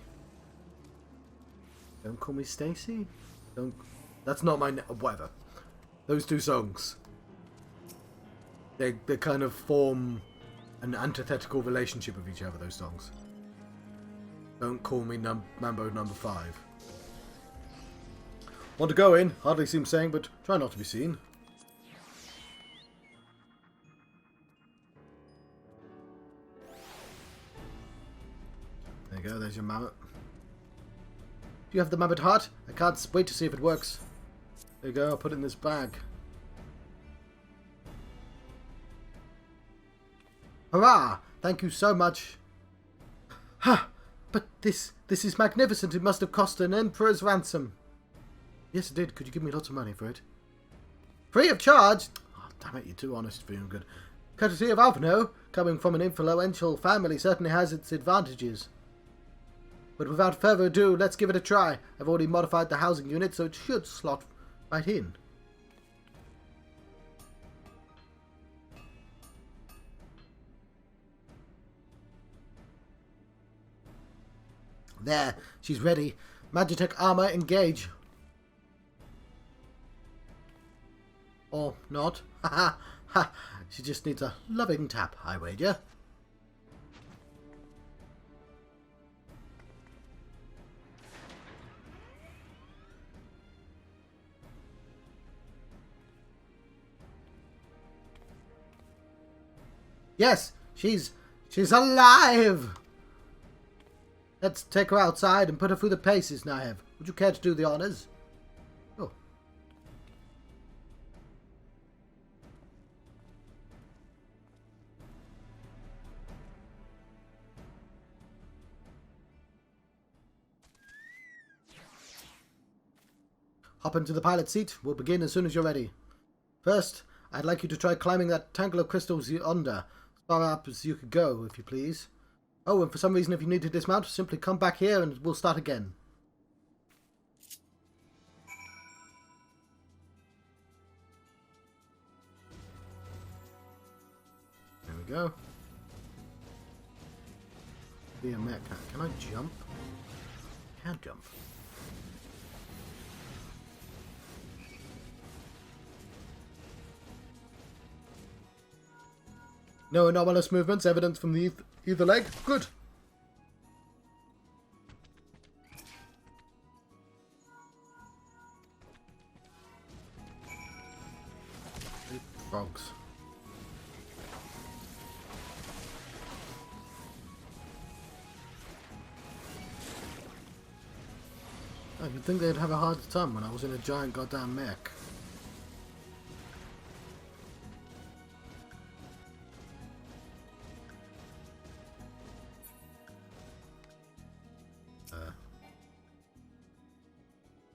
Stacy? That's not my whatever. Those two songs. They kind of form an antithetical relationship with each other, those songs. Don't Call Me Mambo number 5. Want to go in? Hardly seems saying, but try not to be seen. There you go, there's your mammoth. Do you have the mammoth heart? I can't wait to see if it works. There you go, I'll put it in this bag. Hurrah! Thank you so much. Ha! But this is magnificent. It must have cost an emperor's ransom. Yes, it did. Could you give me lots of money for it? Free of charge? Oh, damn it, you're too honest for your good. Courtesy of Alphino, coming from an influential family certainly has its advantages. But without further ado, let's give it a try. I've already modified the housing unit, so it should slot right in. There, she's ready. Magitech armor, engage. Or not. Ha ha ha. She just needs a loving tap, I wager. Yes, she's alive! Let's take her outside and put her through the paces, Naev. Would you care to do the honors? Oh. Hop into the pilot seat. We'll begin as soon as you're ready. First, I'd like you to try climbing that tangle of crystals yonder, as far up as you could go, if you please. Oh, and for some reason, if you need to dismount, simply come back here and we'll start again. There we go. Be a mech. Can I jump? I can't jump. No anomalous movements evident from the either leg. Good. Frogs. Oh, you'd think they'd have a hard time when I was in a giant goddamn mech.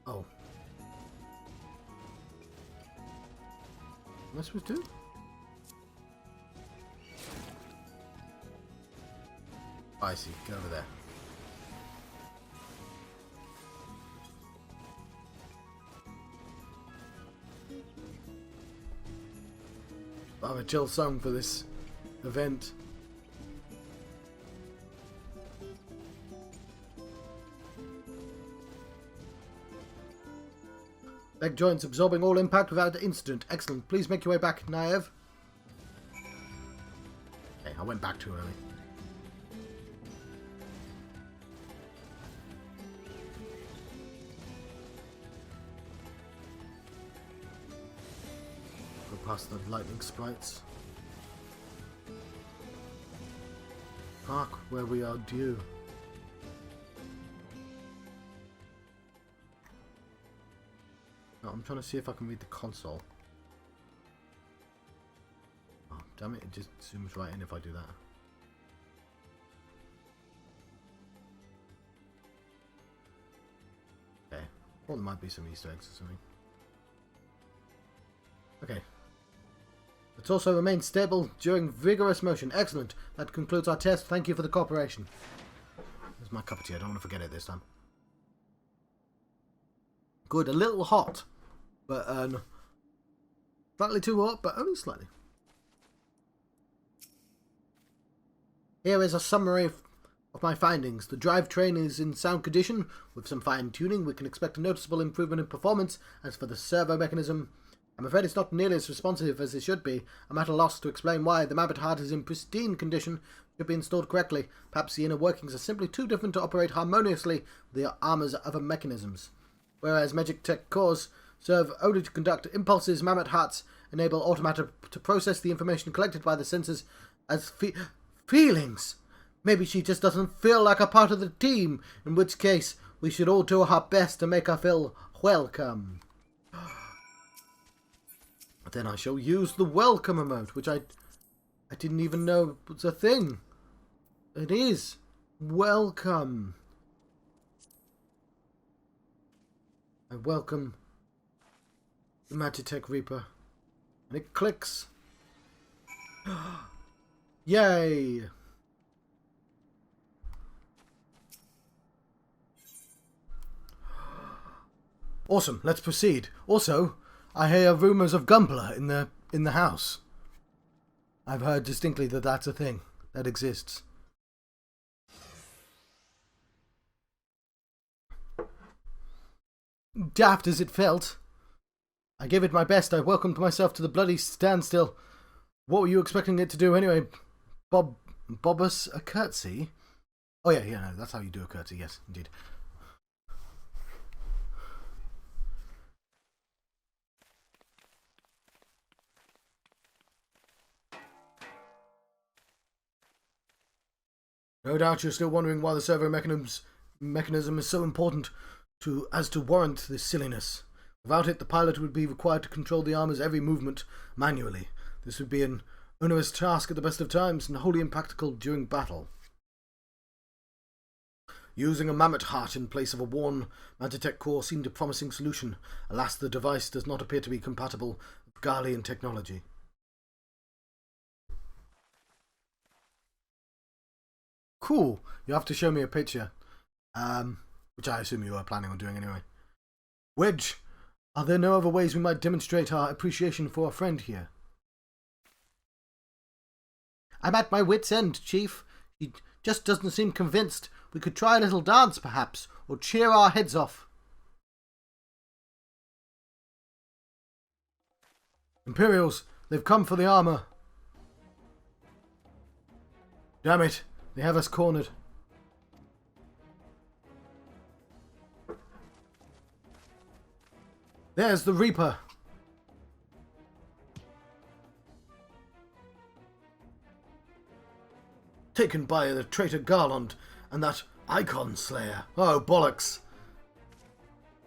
Oh. What am I supposed to do? I see. Get over there. I have a chill song for this event. Leg joints absorbing all impact without incident. Excellent. Please make your way back, Naev. Okay, I went back too early. Go past the lightning sprites. Park where we are due. I'm trying to see if I can read the console. Oh, damn it, it just zooms right in if I do that. Okay. Well, there might be some Easter eggs or something. Okay. Let's also remain stable during vigorous motion. Excellent. That concludes our test. Thank you for the cooperation. There's my cup of tea. I don't want to forget it this time. Good. A little hot. But, slightly too hot, but only slightly. Here is a summary of my findings. The drivetrain is in sound condition. With some fine-tuning, we can expect a noticeable improvement in performance. As for the servo mechanism, I'm afraid it's not nearly as responsive as it should be. I'm at a loss to explain why. The Mabbit heart is in pristine condition, should be installed correctly. Perhaps the inner workings are simply too different to operate harmoniously with the armor's other mechanisms. Whereas Miqo'te cores serve only to conduct impulses, Mabbit hearts enable automata to process the information collected by the sensors as feelings. Maybe she just doesn't feel like a part of the team, in which case we should all do our best to make her feel welcome. Then I shall use the welcome emote, which I didn't even know was a thing. It is. Welcome. I welcome the Magitech Reaper. And it clicks. Yay! Awesome, let's proceed. Also, I hear rumours of Gumpler in the house. I've heard distinctly that that's a thing that exists. Daft as it felt, I gave it my best. I welcomed myself to the bloody standstill. What were you expecting it to do anyway? Bob us a curtsy? Oh yeah, no, that's how you do a curtsy, yes, indeed. No doubt you're still wondering why the servo mechanism is so important as to warrant this silliness. Without it, the pilot would be required to control the armor's every movement manually. This would be an onerous task at the best of times and wholly impractical during battle. Using a mammoth heart in place of a worn Magitech core seemed a promising solution. Alas, the device does not appear to be compatible with Garlean technology. Cool. You have to show me a picture. Which I assume you are planning on doing anyway. Wedge, are there no other ways we might demonstrate our appreciation for our friend here? I'm at my wit's end, Chief. He just doesn't seem convinced. We could try a little dance, perhaps, or cheer our heads off. Imperials, they've come for the armor. Damn it, they have us cornered. There's the Reaper. Taken by the traitor Garland and that Icon Slayer. Oh, bollocks.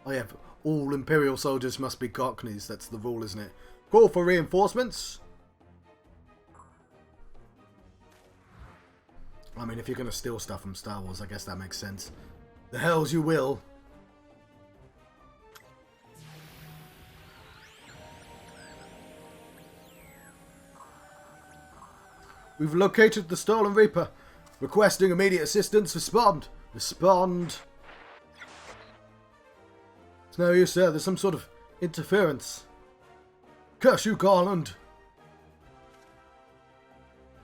Oh yeah, all Imperial soldiers must be Cockneys. That's the rule, isn't it? Call for reinforcements. I mean, if you're going to steal stuff from Star Wars, I guess that makes sense. The hells you will. We've located the stolen Reaper. Requesting immediate assistance. Respond. Respond. It's no use, sir. There's some sort of interference. Curse you, Garland.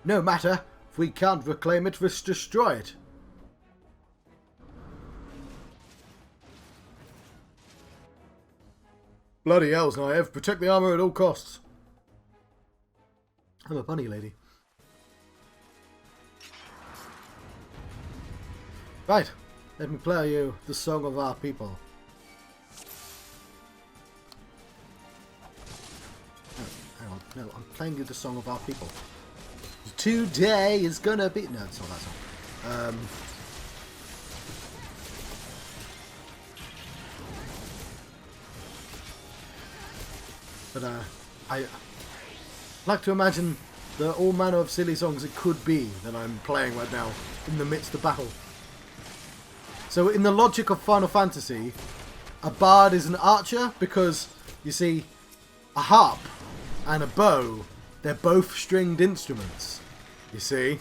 No matter. If we can't reclaim it, let's destroy it. Bloody hells, Naive. Protect the armor at all costs. I'm a bunny lady. Right, let me play you the song of our people. No, hang on, no, I'm playing you the song of our people. Today is gonna be... No, it's not that song. But I like to imagine the all manner of silly songs it could be that I'm playing right now in the midst of battle. So in the logic of Final Fantasy, a bard is an archer because, you see, a harp and a bow, they're both stringed instruments, you see.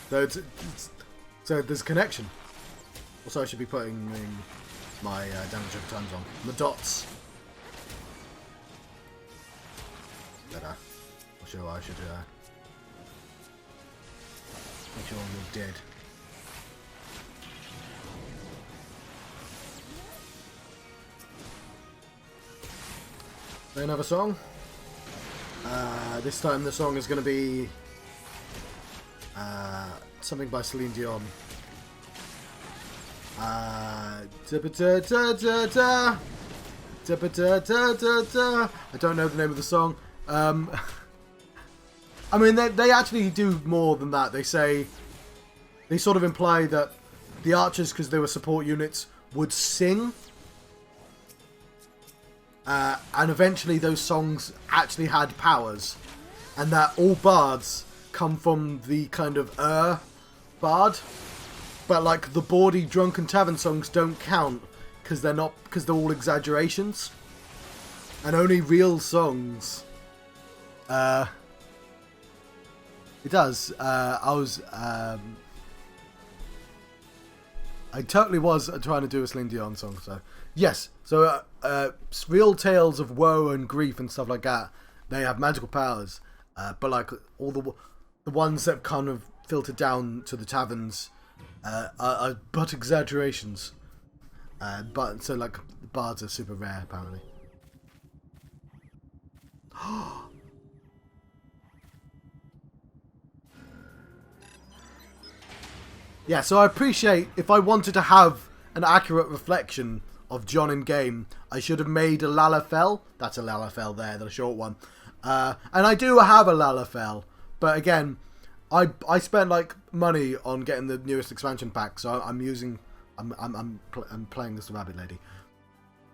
So, so there's a connection. Also, I should be putting my damage over times on. The dots. Better. I'm sure I should make sure we're dead. Another song. This time the song is going to be something by Celine Dion. I don't know the name of the song. I mean, they actually do more than that. They sort of imply that the archers, because they were support units, would sing. And eventually those songs actually had powers. And that all bards come from the kind of bard. But like the bawdy drunken tavern songs don't count because they're all exaggerations. And only real songs. It does. I totally was trying to do a Celine Dion song, so yes. So real tales of woe and grief and stuff like that, they have magical powers, but like all the ones that kind of filter down to the taverns are but exaggerations. But so like the bards are super rare apparently. Yeah, so I appreciate, if I wanted to have an accurate reflection of John in game, I should have made a Lalafell. That's a Lalafell there, the short one. And I do have a Lalafell, but again, I spent like money on getting the newest expansion pack, so I'm playing as the rabbit lady.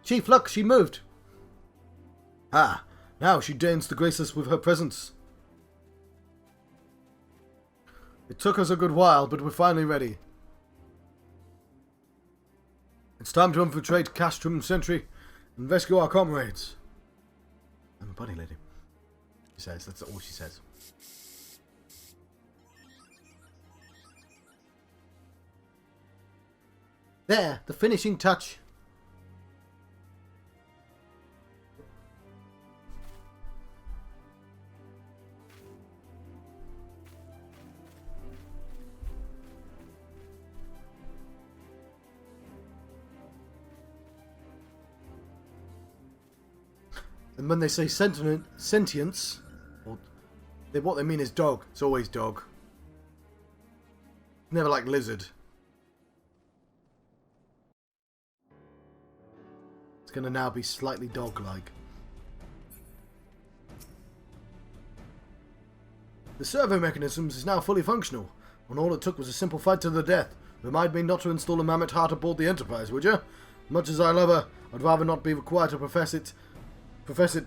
Chief, look, she moved. Ah, now she deigns to grace us with her presence. It took us a good while, but we're finally ready. It's time to infiltrate Castrum Centri and rescue our comrades. I'm a bunny lady. She says, that's all she says. There, the finishing touch. And when they say sentience, or what they mean is dog. It's always dog. Never like lizard. It's going to now be slightly dog-like. The servo mechanisms is now fully functional, when all it took was a simple fight to the death. Remind me not to install a mammoth heart aboard the Enterprise, would you? Much as I love her, I'd rather not be required to profess it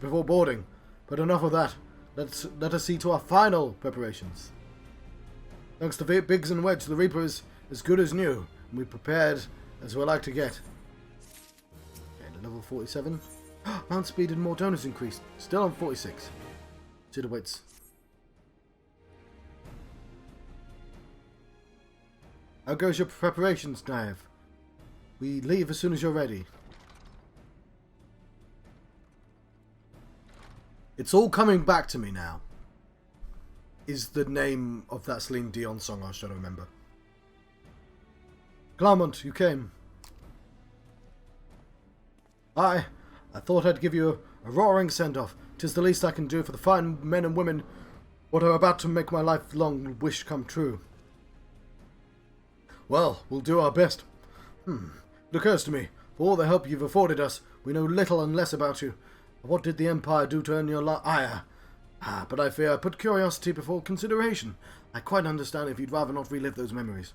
before boarding. But enough of that. Let us see to our final preparations. Thanks to Biggs and Wedge, the Reaper is as good as new, and we're prepared as we're like to get. Okay, level 47. Mount speed and more donors increased. Still on 46. Chidowitz. How goes your preparations, Naive? We leave as soon as you're ready. It's all coming back to me now. Is the name of that Celine Dion song I was trying to remember. Claremont, you came. I thought I'd give you a roaring send-off. 'Tis the least I can do for the fine men and women what are about to make my lifelong wish come true. Well, we'll do our best. It occurs to me, for all the help you've afforded us, we know little and less about you. What did the Empire do to earn your ire? But I fear I put curiosity before consideration. I quite understand if you'd rather not relive those memories.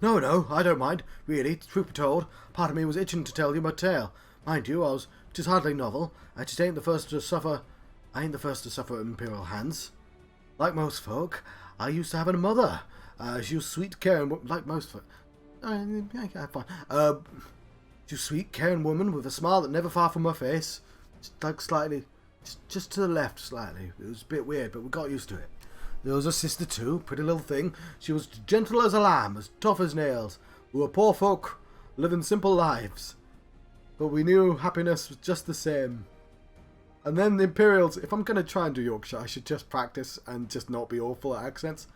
No, I don't mind. Really, truth be told, part of me was itching to tell you my tale. Mind you, it is hardly novel. I just ain't the first to suffer at Imperial hands. Like most folk, I used to have a mother. She was sweet, caring, like most folk. Fine. She was sweet, caring woman with a smile that never far from her face. Just to the left slightly. It was a bit weird, but we got used to it. There was a sister too, pretty little thing. She was gentle as a lamb, as tough as nails. We were poor folk, living simple lives. But we knew happiness was just the same. And then the Imperials, if I'm going to try and do Yorkshire, I should just practice and just not be awful at accents.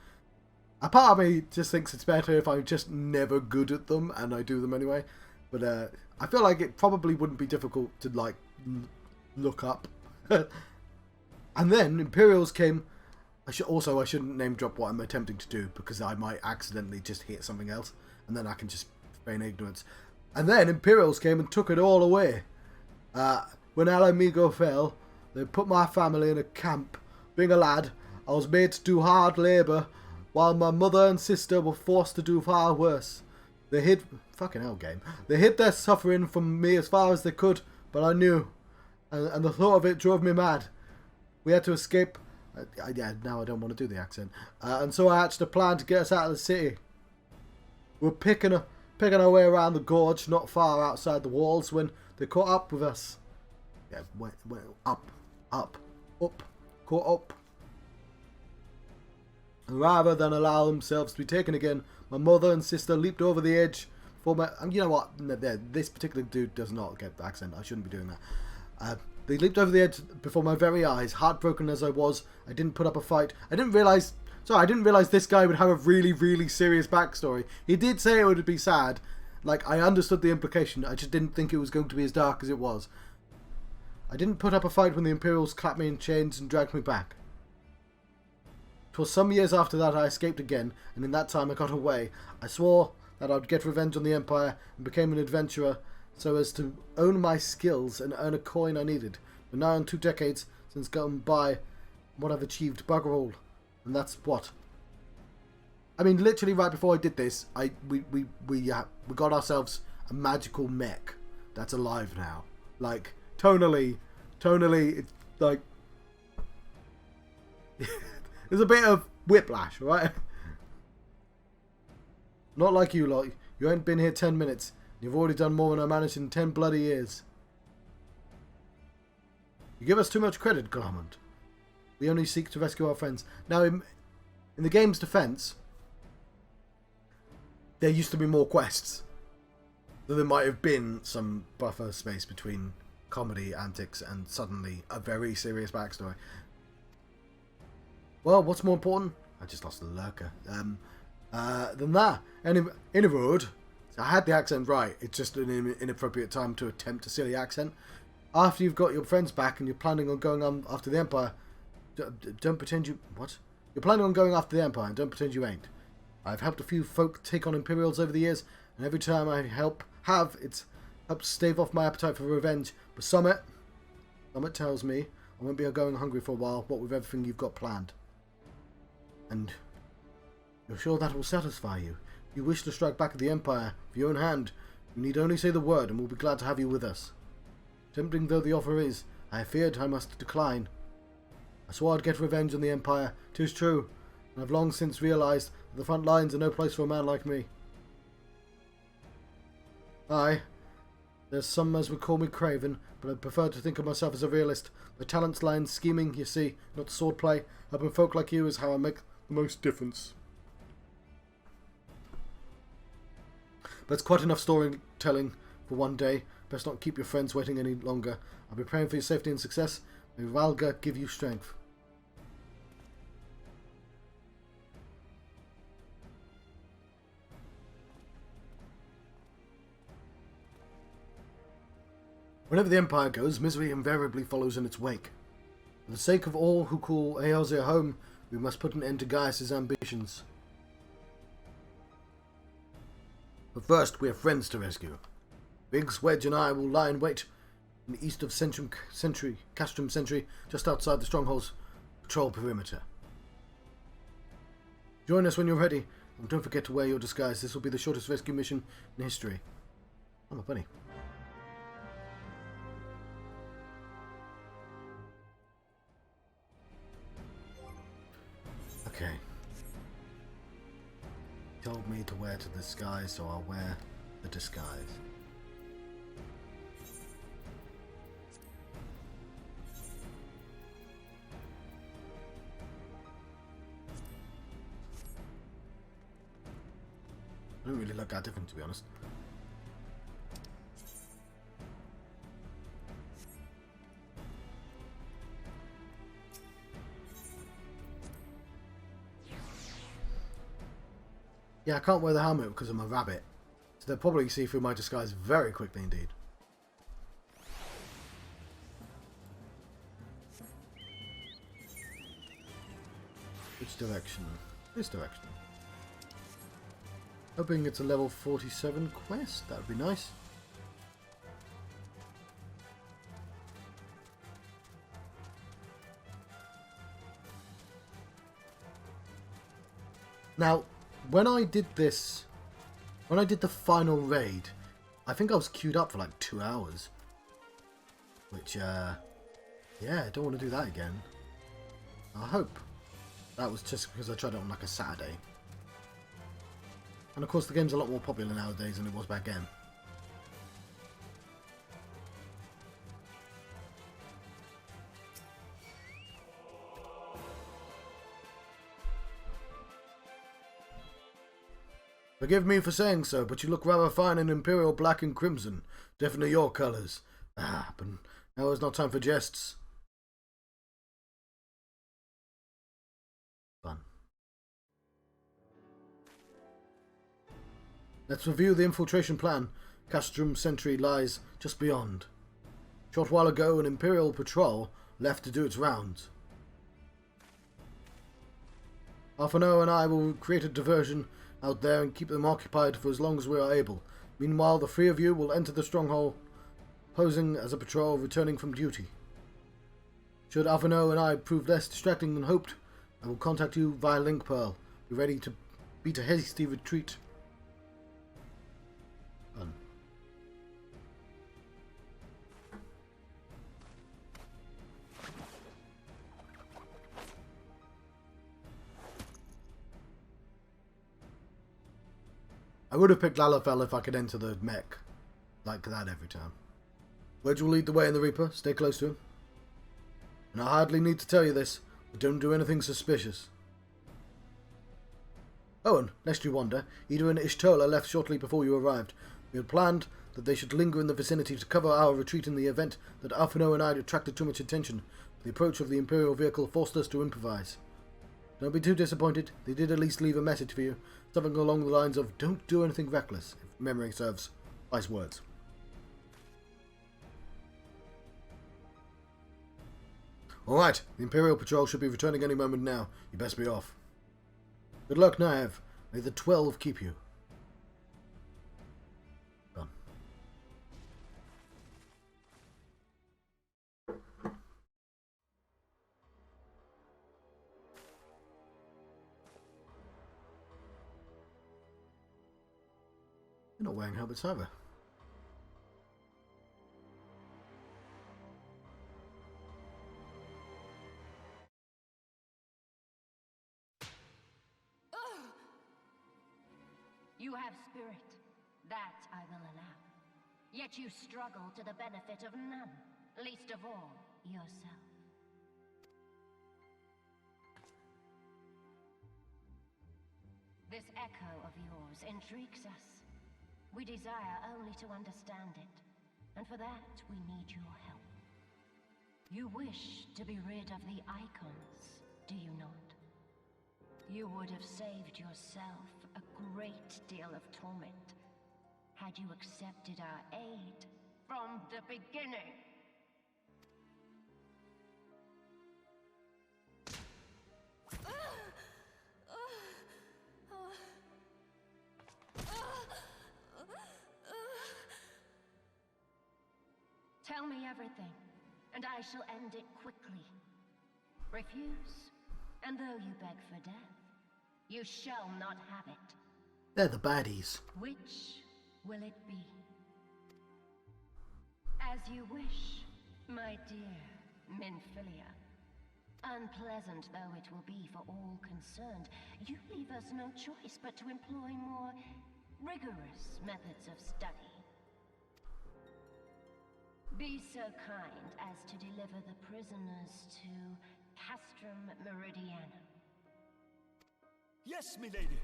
A part of me just thinks it's better if I'm just never good at them, and I do them anyway. But I feel like it probably wouldn't be difficult to, like, look up. And then Imperials came. I shouldn't name drop what I'm attempting to do, because I might accidentally just hit something else, and then I can just feign ignorance. And then Imperials came and took it all away. When Alamigo fell, they put my family in a camp. Being a lad, I was made to do hard labour, while my mother and sister were forced to do far worse. They hid... Fucking hell, game. They hid their suffering from me as far as they could, but I knew. And the thought of it drove me mad. We had to escape... yeah, now I don't want to do the accent. And so I hatched a plan to get us out of the city. We were picking our way around the gorge, not far outside the walls, when they caught up with us. Yeah, went up, caught up. And rather than allow themselves to be taken again, my mother and sister leaped over the edge. And you know what? This particular dude does not get the accent. I shouldn't be doing that. They leaped over the edge before my very eyes. Heartbroken as I was, I didn't put up a fight. I didn't realise this guy would have a really, really serious backstory. He did say it would be sad. Like, I understood the implication. I just didn't think it was going to be as dark as it was. I didn't put up a fight when the Imperials clapped me in chains and dragged me back. 'Twas some years after that I escaped again, and in that time I got away. I swore that I'd get revenge on the Empire and became an adventurer, so as to own my skills and earn a coin I needed. But now in 2 decades since gone by, what I've achieved bugger all. And that's what. I mean, literally right before I did this, we got ourselves a magical mech that's alive now. Like tonally, it's like there's a bit of whiplash, right? Not like you lot. You ain't been here 10 minutes. You've already done more than I managed in 10 bloody years. You give us too much credit, Garment. We only seek to rescue our friends. Now, in the game's defense, there used to be more quests. So there might have been some buffer space between comedy antics and suddenly a very serious backstory. Well, what's more important? I just lost the lurker. Than that. And in a road, I had the accent right. It's just an inappropriate time to attempt a silly accent. After you've got your friends back and you're planning on going on after the Empire, don't pretend you... What? You're planning on going after the Empire and don't pretend you ain't. I've helped a few folk take on Imperials over the years, and every time I it's helped stave off my appetite for revenge. But Summit tells me I won't be going hungry for a while, what with everything you've got planned. And you're sure that will satisfy you? If you wish to strike back at the Empire with your own hand, you need only say the word and we'll be glad to have you with us. Tempting though the offer is, I feared I must decline. I swore I'd get revenge on the Empire, 'tis true, and I've long since realised that the front lines are no place for a man like me. Aye, there's some as would call me craven, but I prefer to think of myself as a realist. My talents lie in scheming, you see, not swordplay. Helping folk like you is how I make the most difference. But it's quite enough storytelling for one day. Best not keep your friends waiting any longer. I'll be praying for your safety and success. May Valga give you strength. Whenever the Empire goes, misery invariably follows in its wake. For the sake of all who call Eorzea home, we must put an end to Gaius' ambitions. But first, we have friends to rescue. Biggs, Wedge and I will lie in wait in the east of Castrum Centri, just outside the stronghold's patrol perimeter. Join us when you're ready, and don't forget to wear your disguise. This will be the shortest rescue mission in history. I'm a bunny. Okay. He told me to wear the disguise, so I'll wear the disguise. I don't really look that different, to be honest. Yeah, I can't wear the helmet because I'm a rabbit. So they'll probably see through my disguise very quickly indeed. Which direction? This direction. Hoping it's a level 47 quest. That would be nice. Now, when I did this, when I did the final raid, I think I was queued up for like 2 hours. Which, yeah, I don't want to do that again. I hope that was just because I tried it on like a Saturday. And of course the game's a lot more popular nowadays than it was back then. Forgive me for saying so, but you look rather fine in Imperial black and crimson. Definitely your colours. Ah, but now is not time for jests. Fun. Let's review the infiltration plan. Castrum Centri lies just beyond. A short while ago, an Imperial patrol left to do its rounds. Alphano and I will create a diversion out there and keep them occupied for as long as we are able. Meanwhile, the three of you will enter the stronghold, posing as a patrol returning from duty. Should Alphano and I prove less distracting than hoped, I will contact you via link pearl. Be ready to beat a hasty retreat. Done. I would have picked Lalafell if I could enter the mech like that every time. Wedge will lead the way in the Reaper. Stay close to him. And I hardly need to tell you this, but don't do anything suspicious. Oh, and lest you wonder, Ida and Ishtola left shortly before you arrived. We had planned that they should linger in the vicinity to cover our retreat in the event that Alphino and I attracted too much attention. The approach of the Imperial vehicle forced us to improvise. Don't be too disappointed. They did at least leave a message for you, something along the lines of, don't do anything reckless, if memory serves. Wise words. Alright, the Imperial Patrol should be returning any moment now. You best be off. Good luck, Naev. May the 12 keep you. Done. You're not wearing helmets either. You have spirit. That I will allow. Yet you struggle to the benefit of none, least of all, yourself. This echo of yours intrigues us. We desire only to understand it, and for that we need your help. You wish to be rid of the icons, do you not? You would have saved yourself a great deal of torment had you accepted our aid from the beginning. Tell me everything, and I shall end it quickly. Refuse, and though you beg for death, you shall not have it. They're the baddies. Which will it be? As you wish, my dear Minfilia. Unpleasant though it will be for all concerned, you leave us no choice but to employ more rigorous methods of study. Be so kind as to deliver the prisoners to Castrum Meridiana. Yes, milady.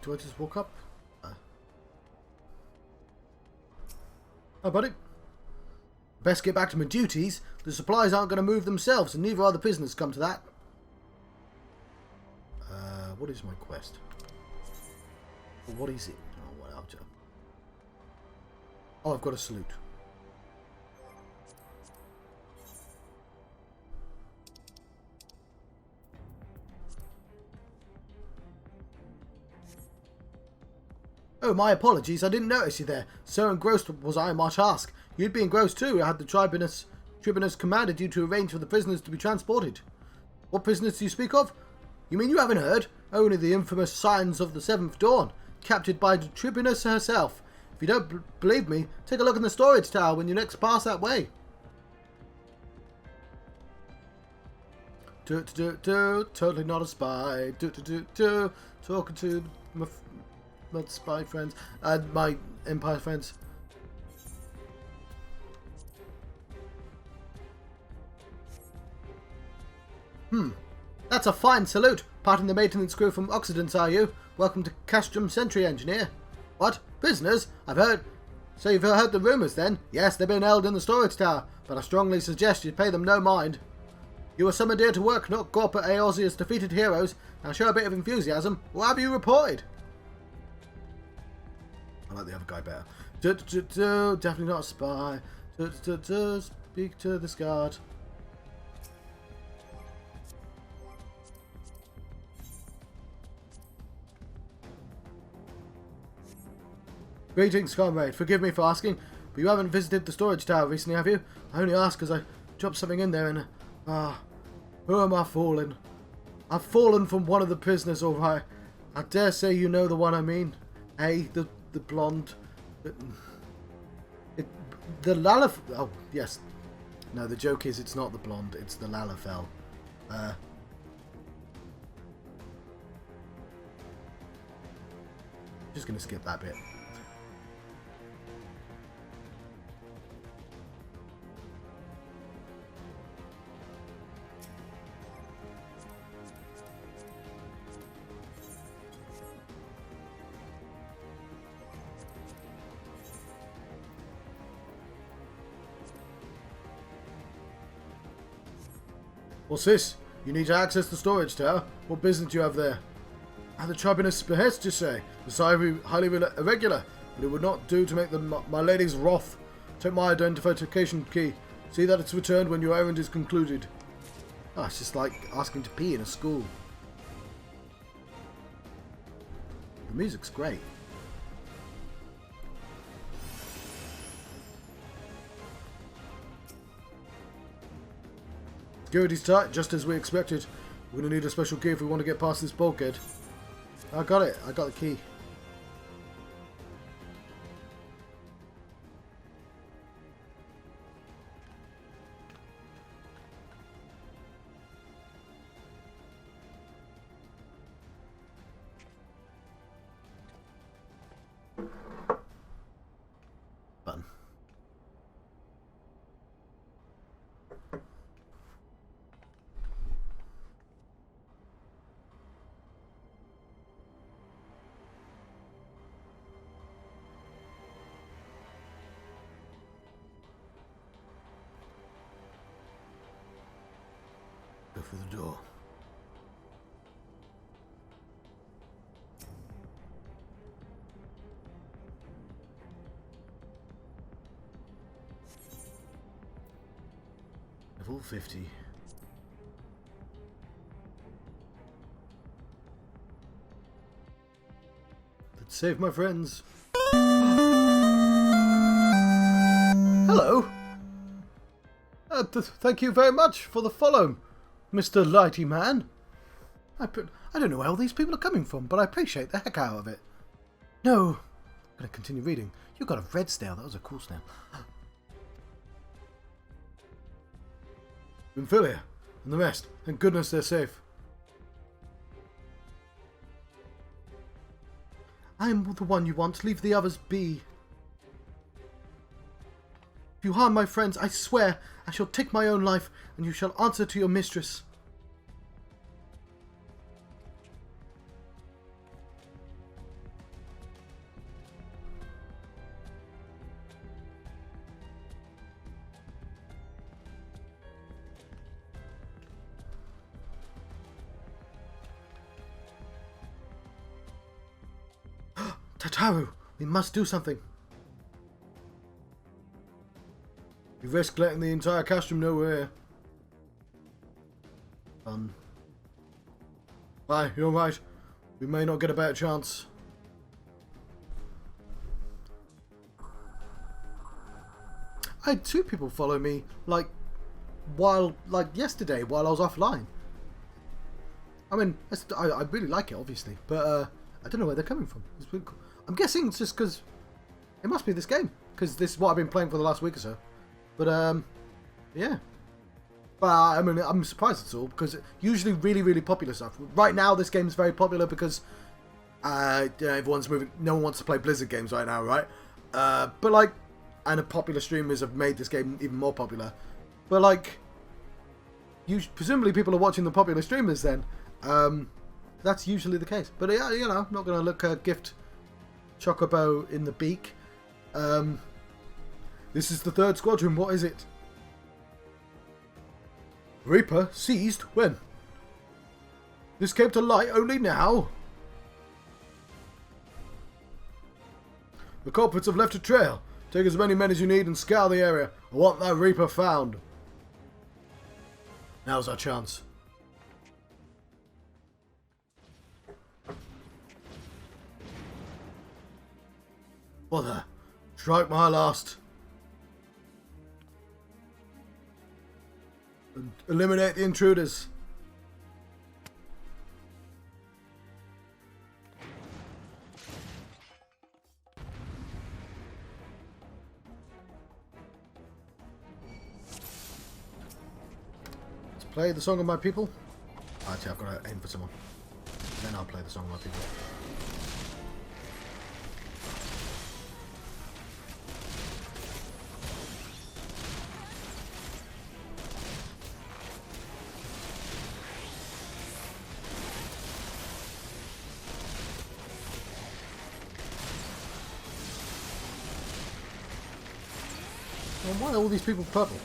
Do I just walk up? Oh, buddy. Best get back to my duties. The supplies aren't going to move themselves, and neither are the prisoners, come to that. What is my quest? What is it? Oh, what else? Oh, I've got a salute. Oh, my apologies. I didn't notice you there. So engrossed was I, might ask. You'd be engrossed too, had the tribunus commanded you to arrange for the prisoners to be transported. What prisoners do you speak of? You mean you haven't heard? Only the infamous Signs of the Seventh Dawn, captured by the tribunus herself. If you don't believe me, take a look in the storage tower when you next pass that way. Totally not a spy. Talking to my spy friends and my Empire friends. That's a fine salute. Parting the maintenance crew from Occidents, are you? Welcome to Castrum, Centri, engineer. What? Prisoners? I've heard... So you've heard the rumours then? Yes, they've been held in the storage tower, but I strongly suggest you pay them no mind. You are summoned here to work, not gawp at Eorzea's defeated heroes. Now show a bit of enthusiasm, or have you reported? I like the other guy better. Definitely not a spy. Speak to this guard. Greetings, comrade. Forgive me for asking, but you haven't visited the storage tower recently, have you? I only ask because I dropped something in there and... who am I falling? I've fallen from one of the prisoners, alright. I dare say you know the one I mean. The blonde... The Lalaf... Oh, yes. No, the joke is it's not the blonde, it's the Lalafell. Just gonna skip that bit. What's this? You need to access the storage tower. What business do you have there? The tribunal's behest, you say? The highly irregular, but it would not do to make my lady's wrath. Take my identification key. See that it's returned when your errand is concluded. Ah, it's just like asking to pee in a school. The music's great. Security's tight, just as we expected. We're going to need a special key if we want to get past this bulkhead. I got it. I got the key. Button. Go for the door. Level 50. Let's save my friends. Hello. Thank you very much for the follow, Mr. Lighty Man. I don't know where all these people are coming from, but I appreciate the heck out of it. No. I'm going to continue reading. You got a red snail. That was a cool snail. Infilia and the rest. Thank goodness they're safe. I'm the one you want. Leave the others be. If you harm my friends, I swear I shall take my own life, and you shall answer to your mistress. Tataru, we must do something. You risk letting the entire Castrum know we're here. Aye, you're right. We may not get a better chance. I had 2 people follow me, like yesterday, while I was offline. I mean, I really like it, obviously, but I don't know where they're coming from. It's really cool. I'm guessing it's just because it must be this game, because this is what I've been playing for the last week or so. But yeah. But I mean, I'm surprised it's all, because usually really popular stuff. Right now, this game is very popular because everyone's moving. No one wants to play Blizzard games right now, right? But like, and the popular streamers have made this game even more popular. But like, presumably people are watching the popular streamers then. That's usually the case. But yeah, you know, not gonna look gift Chocobo in the beak. This is the 3rd squadron. What is it? Reaper seized when? This came to light only now. The culprits have left a trail. Take as many men as you need and scour the area. I want that Reaper found. Now's our chance. What the? Strike my last. And eliminate the intruders. Let's play the song of my people. Actually, I've got to aim for someone. Then I'll play the song of my people. Well, why are all these people purple?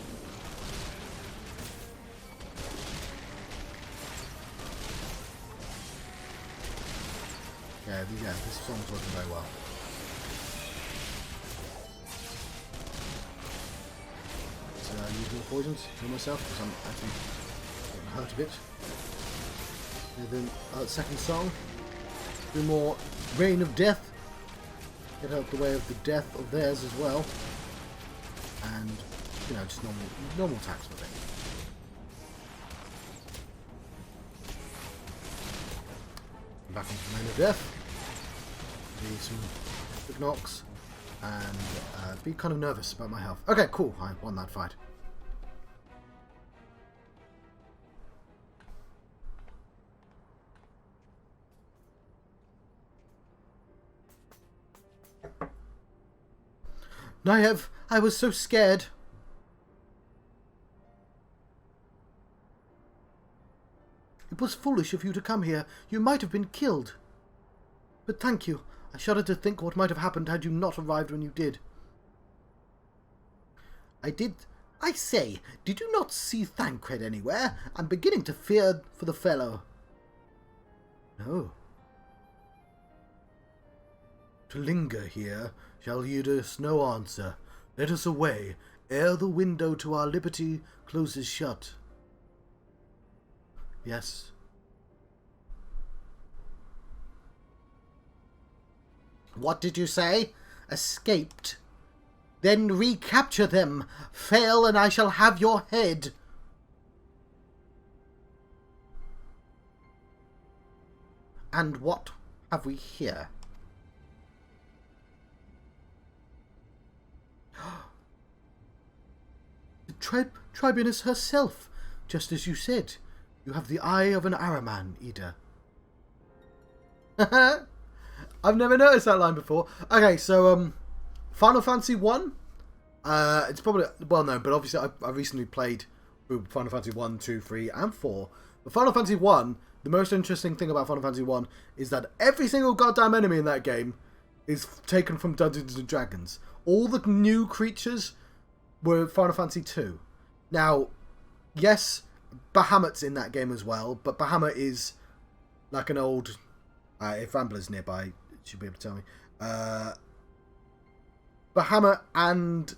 Yeah, this song's working very well. Let's use more poisons for myself because I'm actually getting hurt a bit. And then second song, do more Rain of Death. Get out the way of the death of theirs as well. And, you know, just normal attacks with it. Back into Rain of Death. Do some quick knocks. And be kind of nervous about my health. Okay, cool. I won that fight. Nyev, I was so scared. It was foolish of you to come here. You might have been killed. But thank you. I shudder to think what might have happened had you not arrived when you did. I say, did you not see Thancred anywhere? I'm beginning to fear for the fellow. No. To linger here shall yield us no answer. Let us away, ere the window to our liberty closes shut. Yes. What did you say? Escaped. Then recapture them. Fail and I shall have your head. And what have we here? The Tribunus herself, just as you said. You have the eye of an Araman, Ida. I've never noticed that line before. Okay, so Final Fantasy 1. It's probably well known, but obviously I recently played through Final Fantasy 1, 2, 3, and 4. But Final Fantasy 1, the most interesting thing about Final Fantasy 1 is that every single goddamn enemy in that game is taken from Dungeons and Dragons. All the new creatures were Final Fantasy 2. Now, yes, Bahamut's in that game as well, but Bahamut is like an old... if Rambler's nearby, she'll be able to tell me. Bahamut and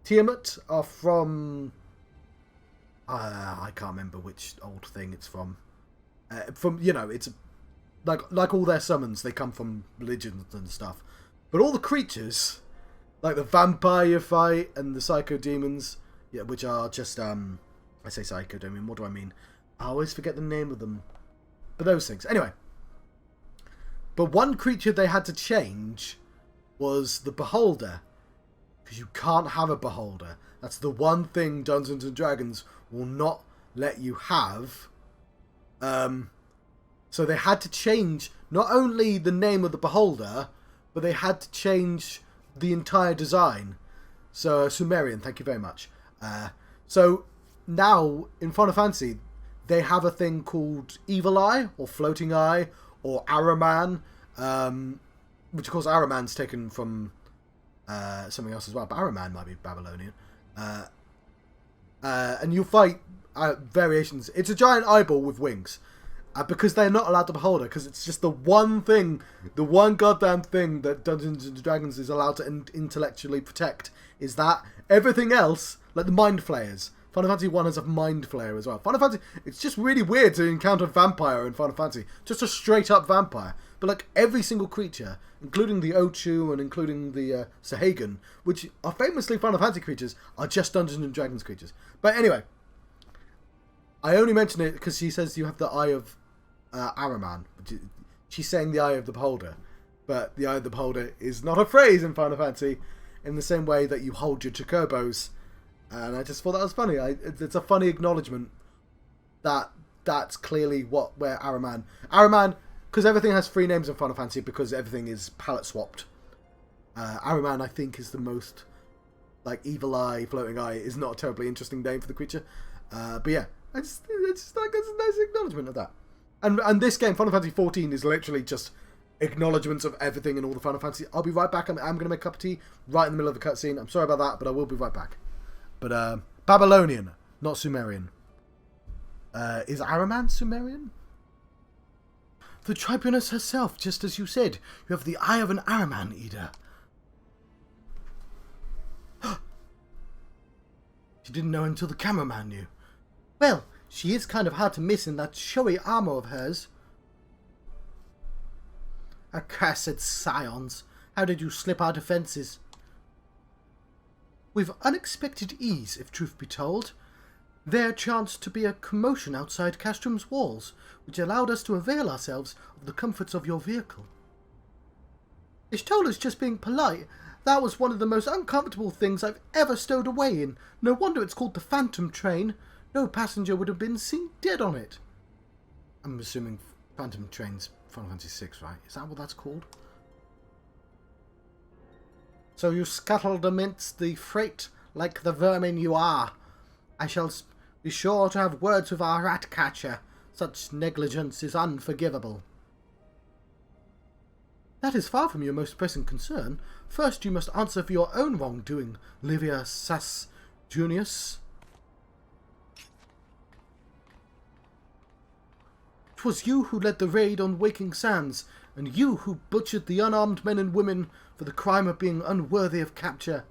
Tiamat are from... I can't remember which old thing it's from. You know, it's like all their summons, they come from religions and stuff. But all the creatures, like the vampire you fight and the psycho demons, yeah, which are just I say psycho demon, what do I mean? I always forget the name of them. But those things. Anyway. But one creature they had to change was the Beholder. Because you can't have a Beholder. That's the one thing Dungeons and Dragons will not let you have. So they had to change not only the name of the Beholder, but they had to change the entire design. So, Sumerian, thank you very much. So, now, in Final Fantasy, they have a thing called Evil Eye, or Floating Eye, or Araman, which of course Araman's taken from something else as well, but Araman might be Babylonian. And you'll fight variations. It's a giant eyeball with wings. Because they're not allowed to beholder, because it's just the one goddamn thing that Dungeons and Dragons is allowed to intellectually protect, is that everything else, like the Mind Flayers. Final Fantasy 1 has a Mind Flayer as well. Final Fantasy, it's just really weird to encounter a vampire in Final Fantasy. Just a straight up vampire. But like every single creature, including the Ochu and including the Sahagan, which are famously Final Fantasy creatures, are just Dungeons and Dragons creatures. But anyway, I only mention it because she says you have the Eye of Araman. She's saying the Eye of the Beholder, but the Eye of the Beholder is not a phrase in Final Fantasy in the same way that you hold your chocobos, and I just thought that was funny. It's a funny acknowledgement that that's clearly where Araman, because everything has 3 names in Final Fantasy because everything is palette swapped. Araman, I think, is the most like evil eye, floating eye is not a terribly interesting name for the creature, but yeah, it's just like it's a nice acknowledgement of that. And this game, Final Fantasy 14, is literally just acknowledgements of everything in all the Final Fantasy. I'll be right back. I'm going to make a cup of tea right in the middle of the cutscene. I'm sorry about that, but I will be right back. But Babylonian, not Sumerian. Is Araman Sumerian? The Tribunus herself, just as you said. You have the eye of an Araman, Ida. She didn't know until the cameraman knew. Well, she is kind of hard to miss in that showy armour of hers. Accursed scions. How did you slip our defences? With unexpected ease, if truth be told. There chanced to be a commotion outside Castrum's walls, which allowed us to avail ourselves of the comforts of your vehicle. Ishtola's just being polite. That was one of the most uncomfortable things I've ever stowed away in. No wonder it's called the Phantom Train. No passenger would have been seen dead on it. I'm assuming Phantom Train's Final Fantasy 6, right? Is that what that's called? So you scuttled amidst the freight like the vermin you are. I shall be sure to have words with our rat catcher. Such negligence is unforgivable. That is far from your most pressing concern. First you must answer for your own wrongdoing, Livia Sass Junius. 'Twas you who led the raid on Waking Sands, and you who butchered the unarmed men and women for the crime of being unworthy of capture.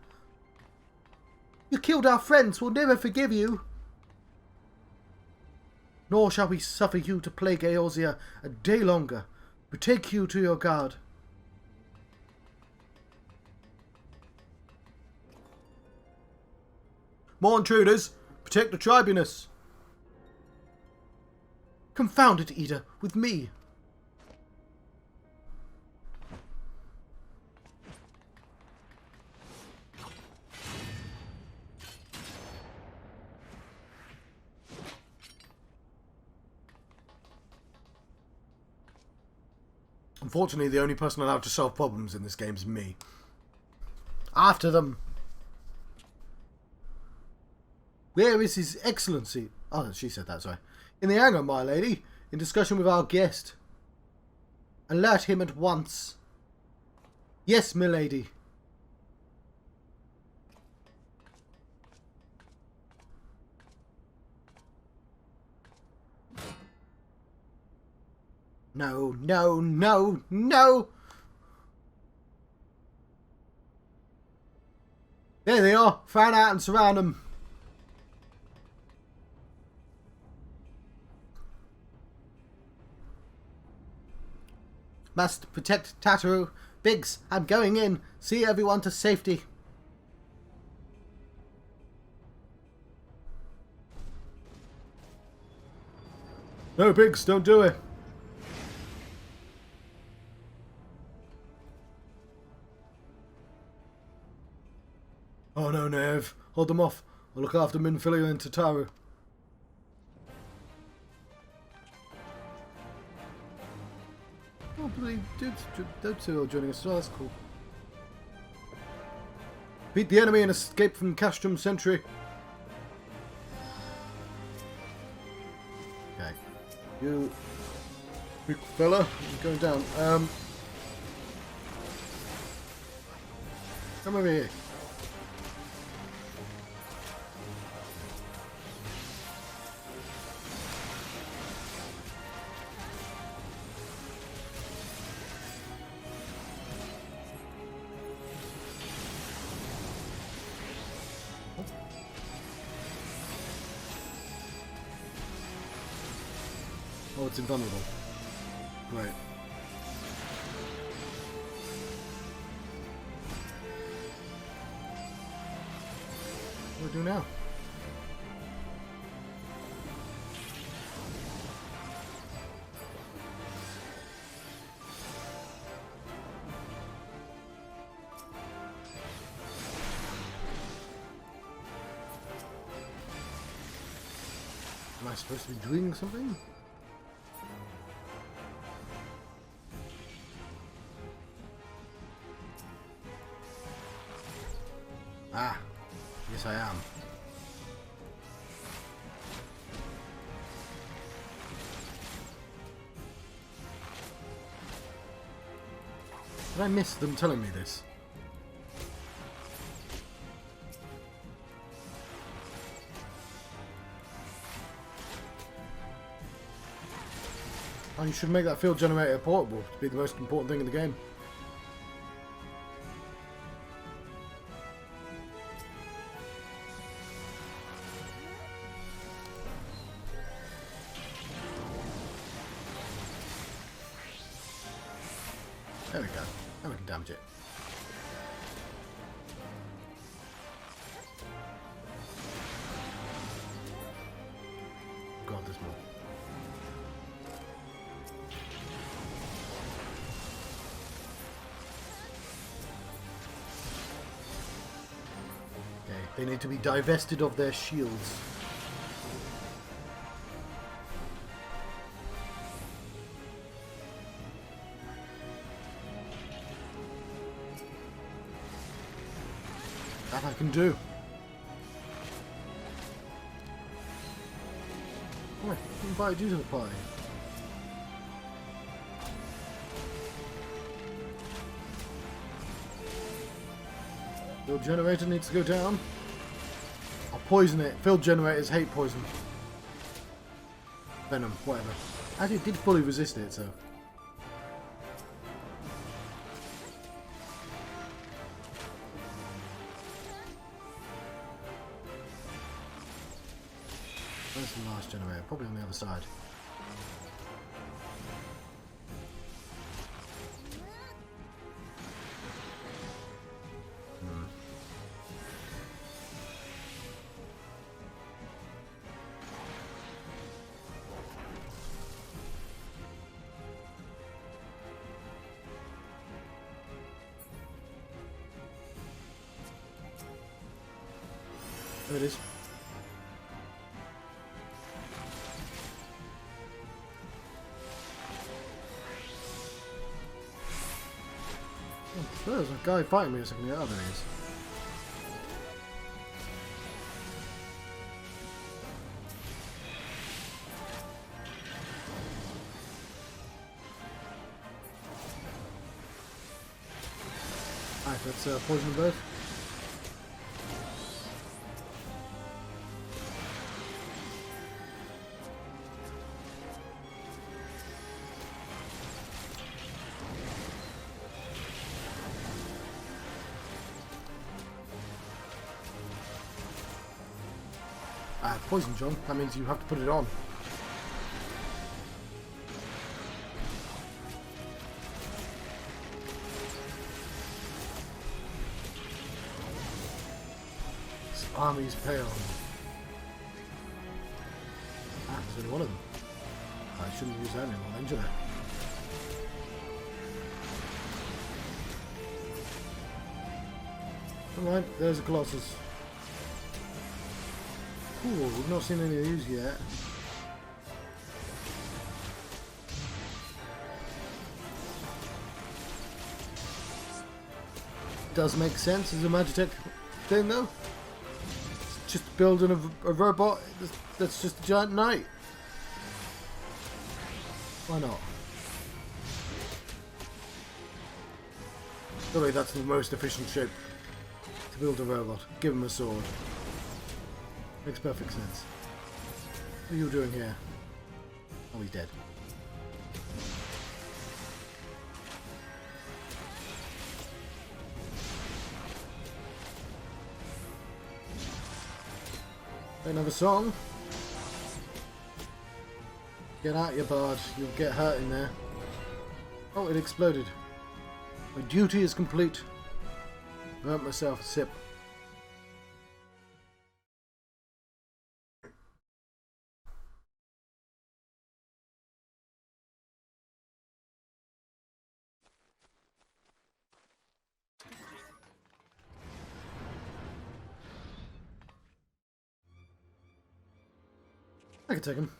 You killed our friends, we'll never forgive you. Nor shall we suffer you to plague Eorzea a day longer. Betake you to your guard. More intruders! Protect the Tribunus! Confound it, Ida, with me. Unfortunately, the only person allowed to solve problems in this game is me. After them. Where is His Excellency? Oh, she said that, sorry. In the hangar, my lady, in discussion with our guest. Alert him at once. Yes, milady. No, no, no, no! There they are. Fan out and surround them. Must protect Tataru. Biggs, I'm going in. See everyone to safety. No, Biggs, don't do it. Oh no, Nev. Hold them off. I'll look after Minfilia and Tataru. Oh, bloody dudes are joining us. Oh, that's cool. Beat the enemy and escape from Castrum Centri. Okay. You big fella, you're going down. Come over here. Oh, it's invulnerable. Right. What do we do now? Am I supposed to be doing something? Ah, yes I am. Did I miss them telling me this? Oh, you should make that field generator portable to be the most important thing in the game. There we go. Now we can damage it. God, there's more. Okay, they need to be divested of their shields. That I can do. Oh, I invited you to the party. Field generator needs to go down. I'll poison it. Field generators hate poison. Venom, whatever. Actually, it did fully resist it, so. Where's the last generator? Probably on the other side. There it is. Oh, there's a guy fighting me a second ago. Oh, there he is. Alright, let's poison them both. Poison, John. That means you have to put it on. This army's pale. Ah, there's only one of them. I shouldn't use that anymore then, should I? Alright, there's a Colossus. Cool, we've not seen any of these yet. Does make sense as a Magitech thing though. It's just building a robot that's just a giant knight. Why not? Surely that's the most efficient shape to build a robot. Give him a sword. Makes perfect sense. What are you doing here? Oh, he's dead. Another song. Get out, you bard. You'll get hurt in there. Oh, it exploded. My duty is complete. Burnt myself a sip. I can take him.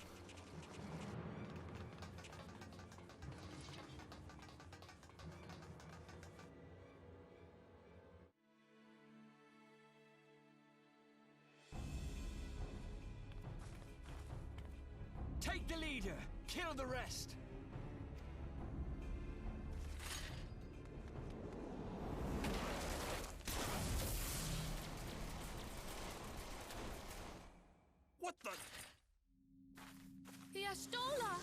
Take the leader, kill the rest. What the? The Astola!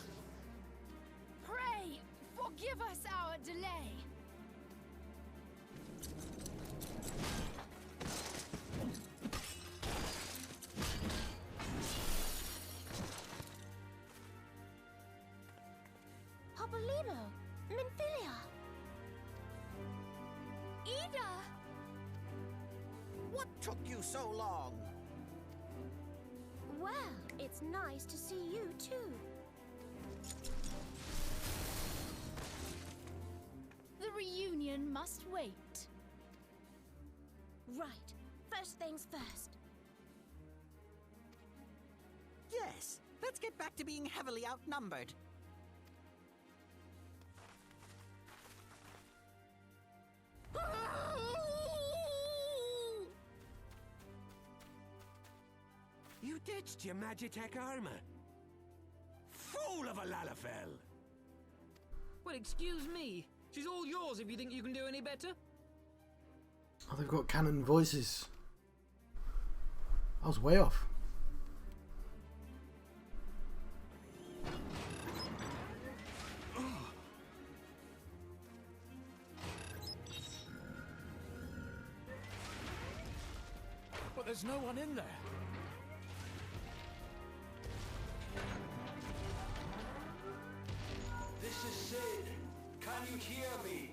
Pray, forgive us our delay. Hobolino, Minfilia. Ida! What took you so long? Well, it's nice to see you too. The reunion must wait. Right. First things first. Yes, let's get back to being heavily outnumbered. You ditched your Magitech armor. Fool of a Lalafell! Well, excuse me. She's all yours if you think you can do any better. Oh, they've got canon voices. I was way off. But there's no one in there. This is Sid. Can you hear me?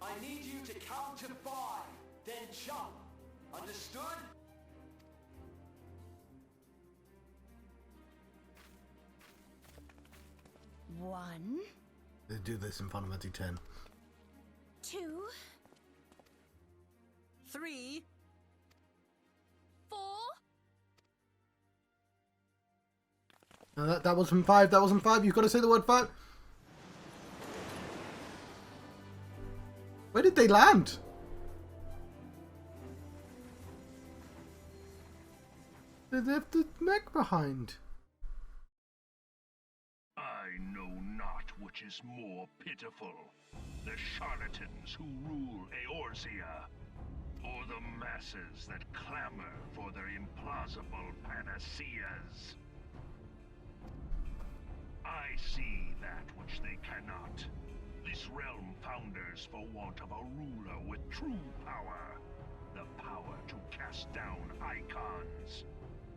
I need you to count to 5, then jump. Understood? One, They do this in Final Fantasy X. 2, 3. 4. No, that wasn't 5. That wasn't 5. You've got to say the word 5. Where did they land? They left the mech behind. I know not which is more pitiful, the charlatans who rule Eorzea, or the masses that clamor for their implausible panaceas. I see that which they cannot. This realm founders for want of a ruler with true power, the power to cast down icons.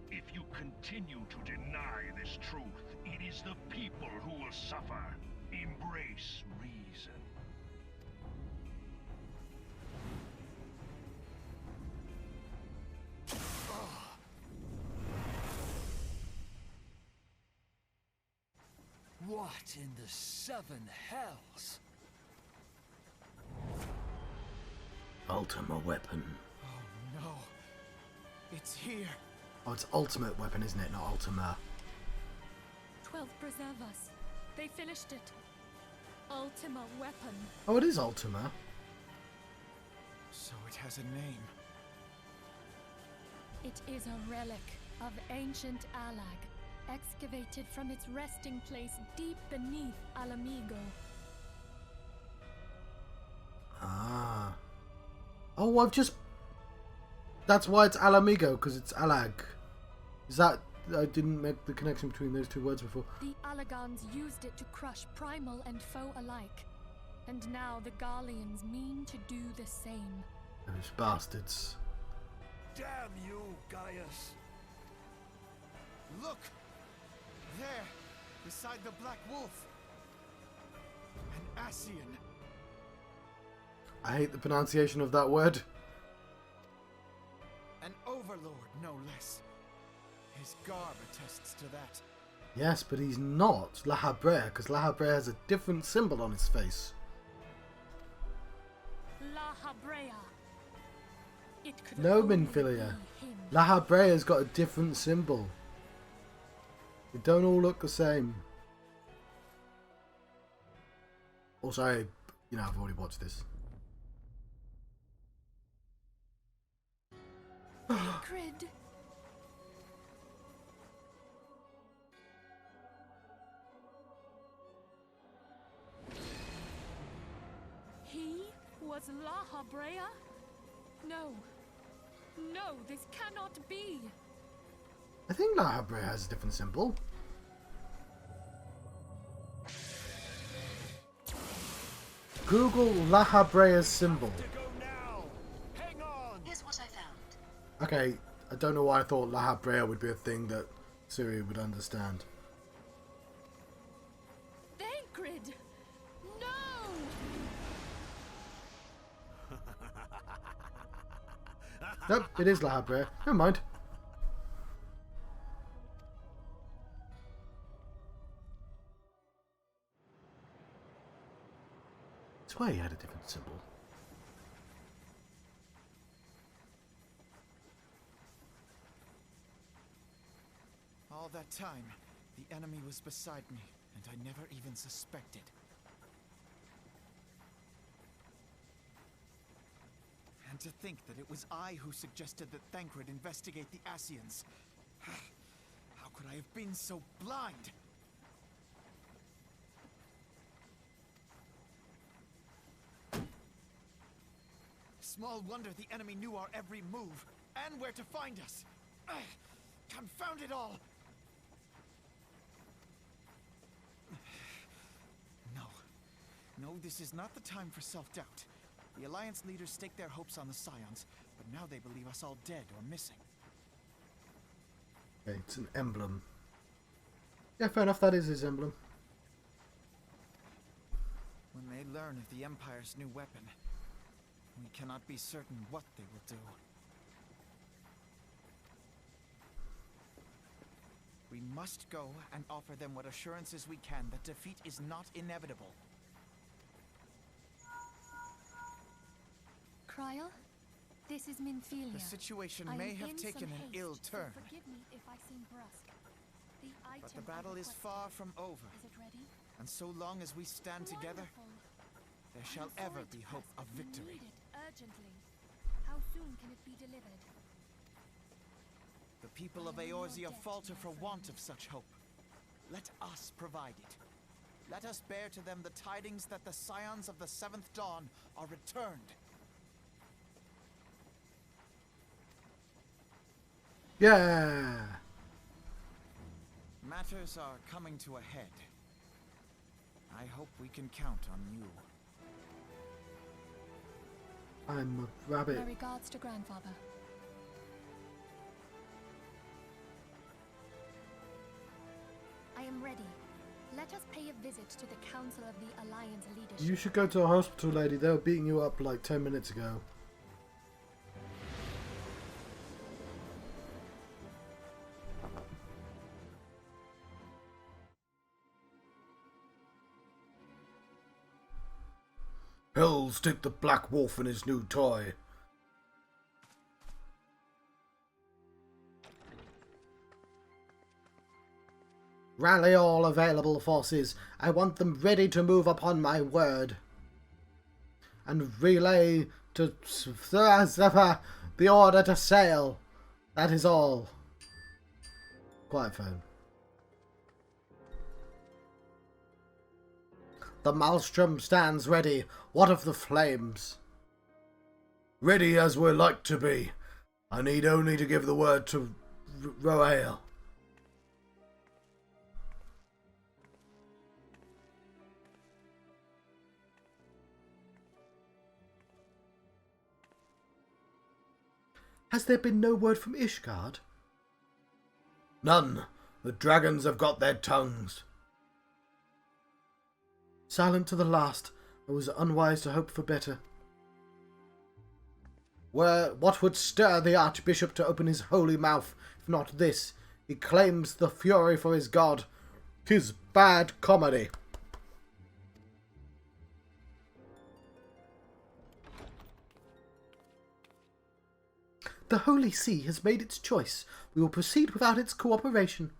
If you continue to deny this truth, it is the people who will suffer. Embrace reason. What in the 7 hells? Ultima weapon. Oh no. It's here. Oh, it's ultimate weapon, isn't it? Not Ultima. 12 preserve us. They finished it. Ultima weapon. Oh, it is Ultima. So it has a name. It is a relic of ancient Alag, excavated from its resting place deep beneath Alamigo. Ah. Oh, I've just... That's why it's Alamigo, because it's Alag. Is that... I didn't make the connection between those two words before. The Alagans used it to crush primal and foe alike. And now the Garleans mean to do the same. Those bastards. Damn you, Gaius! Look! There, beside the Black Wolf. An Ascian. I hate the pronunciation of that word. An overlord, no less. His garb attests to that. Yes, but he's not La Habrea, because La Habrea has a different symbol on his face. La Habrea. It could No, only Minfilia. be him. La Habrea's got a different symbol. They don't all look the same. Also, I've already watched this. Crid. He was La Habrea? No. No, this cannot be. I think La Habrea has a different symbol. Google La Habrea's symbol. Here's what I found. Okay, I don't know why I thought La Habrea would be a thing that Siri would understand. Thancred! No! Nope, it is La Habrea. Never mind. I swear he had a different symbol. All that time, the enemy was beside me, and I never even suspected. And to think that it was I who suggested that Thancred investigate the Ascians. How could I have been so blind? Small wonder the enemy knew our every move, and where to find us. Confound it all! No, this is not the time for self-doubt. The Alliance leaders staked their hopes on the Scions, but now they believe us all dead or missing. Okay, it's an emblem. Yeah, fair enough, that is his emblem. When they learn of the Empire's new weapon, we cannot be certain what they will do. We must go and offer them what assurances we can that defeat is not inevitable. Kryl, this is Minfilia. The situation I may am have in taken some an haste, ill so turn, forgive me if I seem brusque. but the battle is far from over. Is it ready? And so long as we stand together, Wonderful. there shall I'm ever sorry to be hope press, of but we victory. need it urgently. How soon can it be delivered? The people of I am your Eorzea debt, falter my for friend. want of such hope. Let us provide it. Let us bear to them the tidings that the Scions of the Seventh Dawn are returned. Yeah! Matters are coming to a head. I hope we can count on you. I'm a rabbit. My regards to grandfather. I am ready. Let us pay a visit to the Council of the Alliance leadership. You should go to a hospital, lady. They were beating you up like 10 minutes ago. Hell, stick the Black Wolf in his new toy. Rally all available forces. I want them ready to move upon my word. And relay to the order to sail. That is all. Quiet phone. The Maelstrom stands ready. What of the flames? Ready as we're like to be. I need only to give the word to Roael. Has there been no word from Ishgard? None. The dragons have got their tongues. Silent to the last, I was unwise to hope for better. What would stir the Archbishop to open his holy mouth, if not this? He claims the fury for his god. 'Tis bad comedy. The Holy See has made its choice. We will proceed without its cooperation.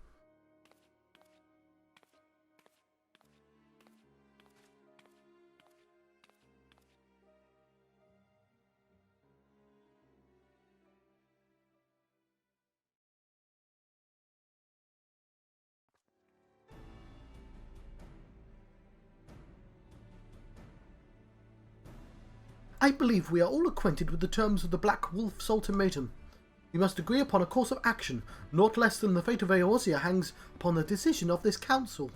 I believe we are all acquainted with the terms of the Black Wolf's ultimatum. We must agree upon a course of action, not less than the fate of Eorzea hangs upon the decision of this council.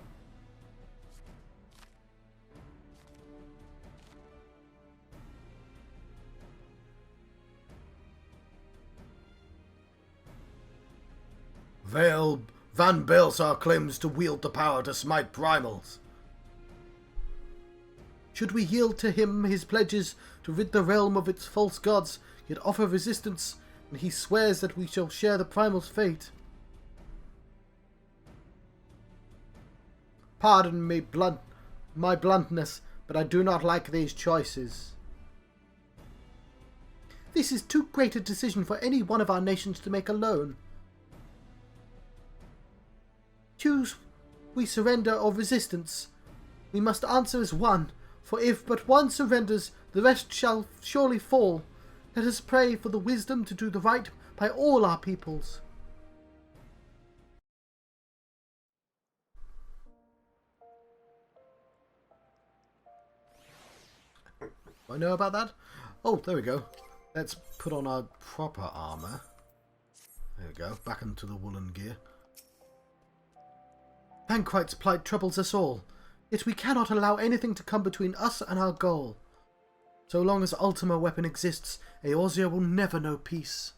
Van Baelsar claims to wield the power to smite primals. Should we yield to him his pledges to rid the realm of its false gods, yet offer resistance, and he swears that we shall share the primal's fate? Pardon me my bluntness, but I do not like these choices. This is too great a decision for any one of our nations to make alone. Choose we surrender or resistance. We must answer as one. For if but one surrenders, the rest shall surely fall. Let us pray for the wisdom to do the right by all our peoples. I know about that? Oh, there we go. Let's put on our proper armour. There we go, back into the woolen gear. Banquite's plight troubles us all. Yet we cannot allow anything to come between us and our goal. So long as Ultima Weapon exists, Eorzea will never know peace.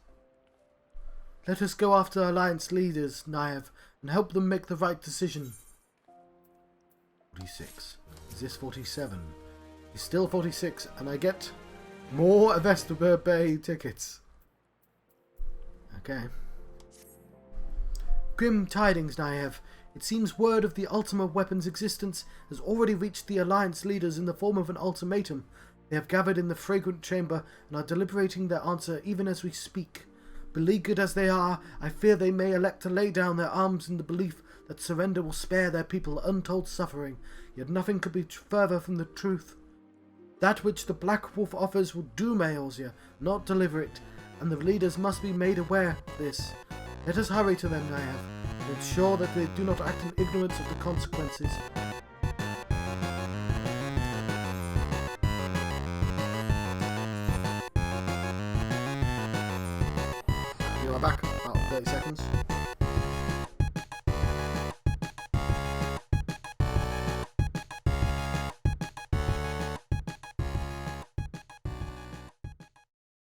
Let us go after Alliance leaders, Naive, and help them make the right decision. 46. Is this 47? It's still 46, and I get more Vesper Bay tickets. Okay. Grim tidings, Naive. It seems word of the Ultima Weapon's existence has already reached the Alliance leaders in the form of an ultimatum. They have gathered in the Fragrant Chamber and are deliberating their answer even as we speak. Beleaguered as they are, I fear they may elect to lay down their arms in the belief that surrender will spare their people untold suffering, yet nothing could be further from the truth. That which the Black Wolf offers will doom Eorzea, not deliver it, and the leaders must be made aware of this. Let us hurry to them, Naive, and ensure that they do not act in ignorance of the consequences. You are back, about 30 seconds.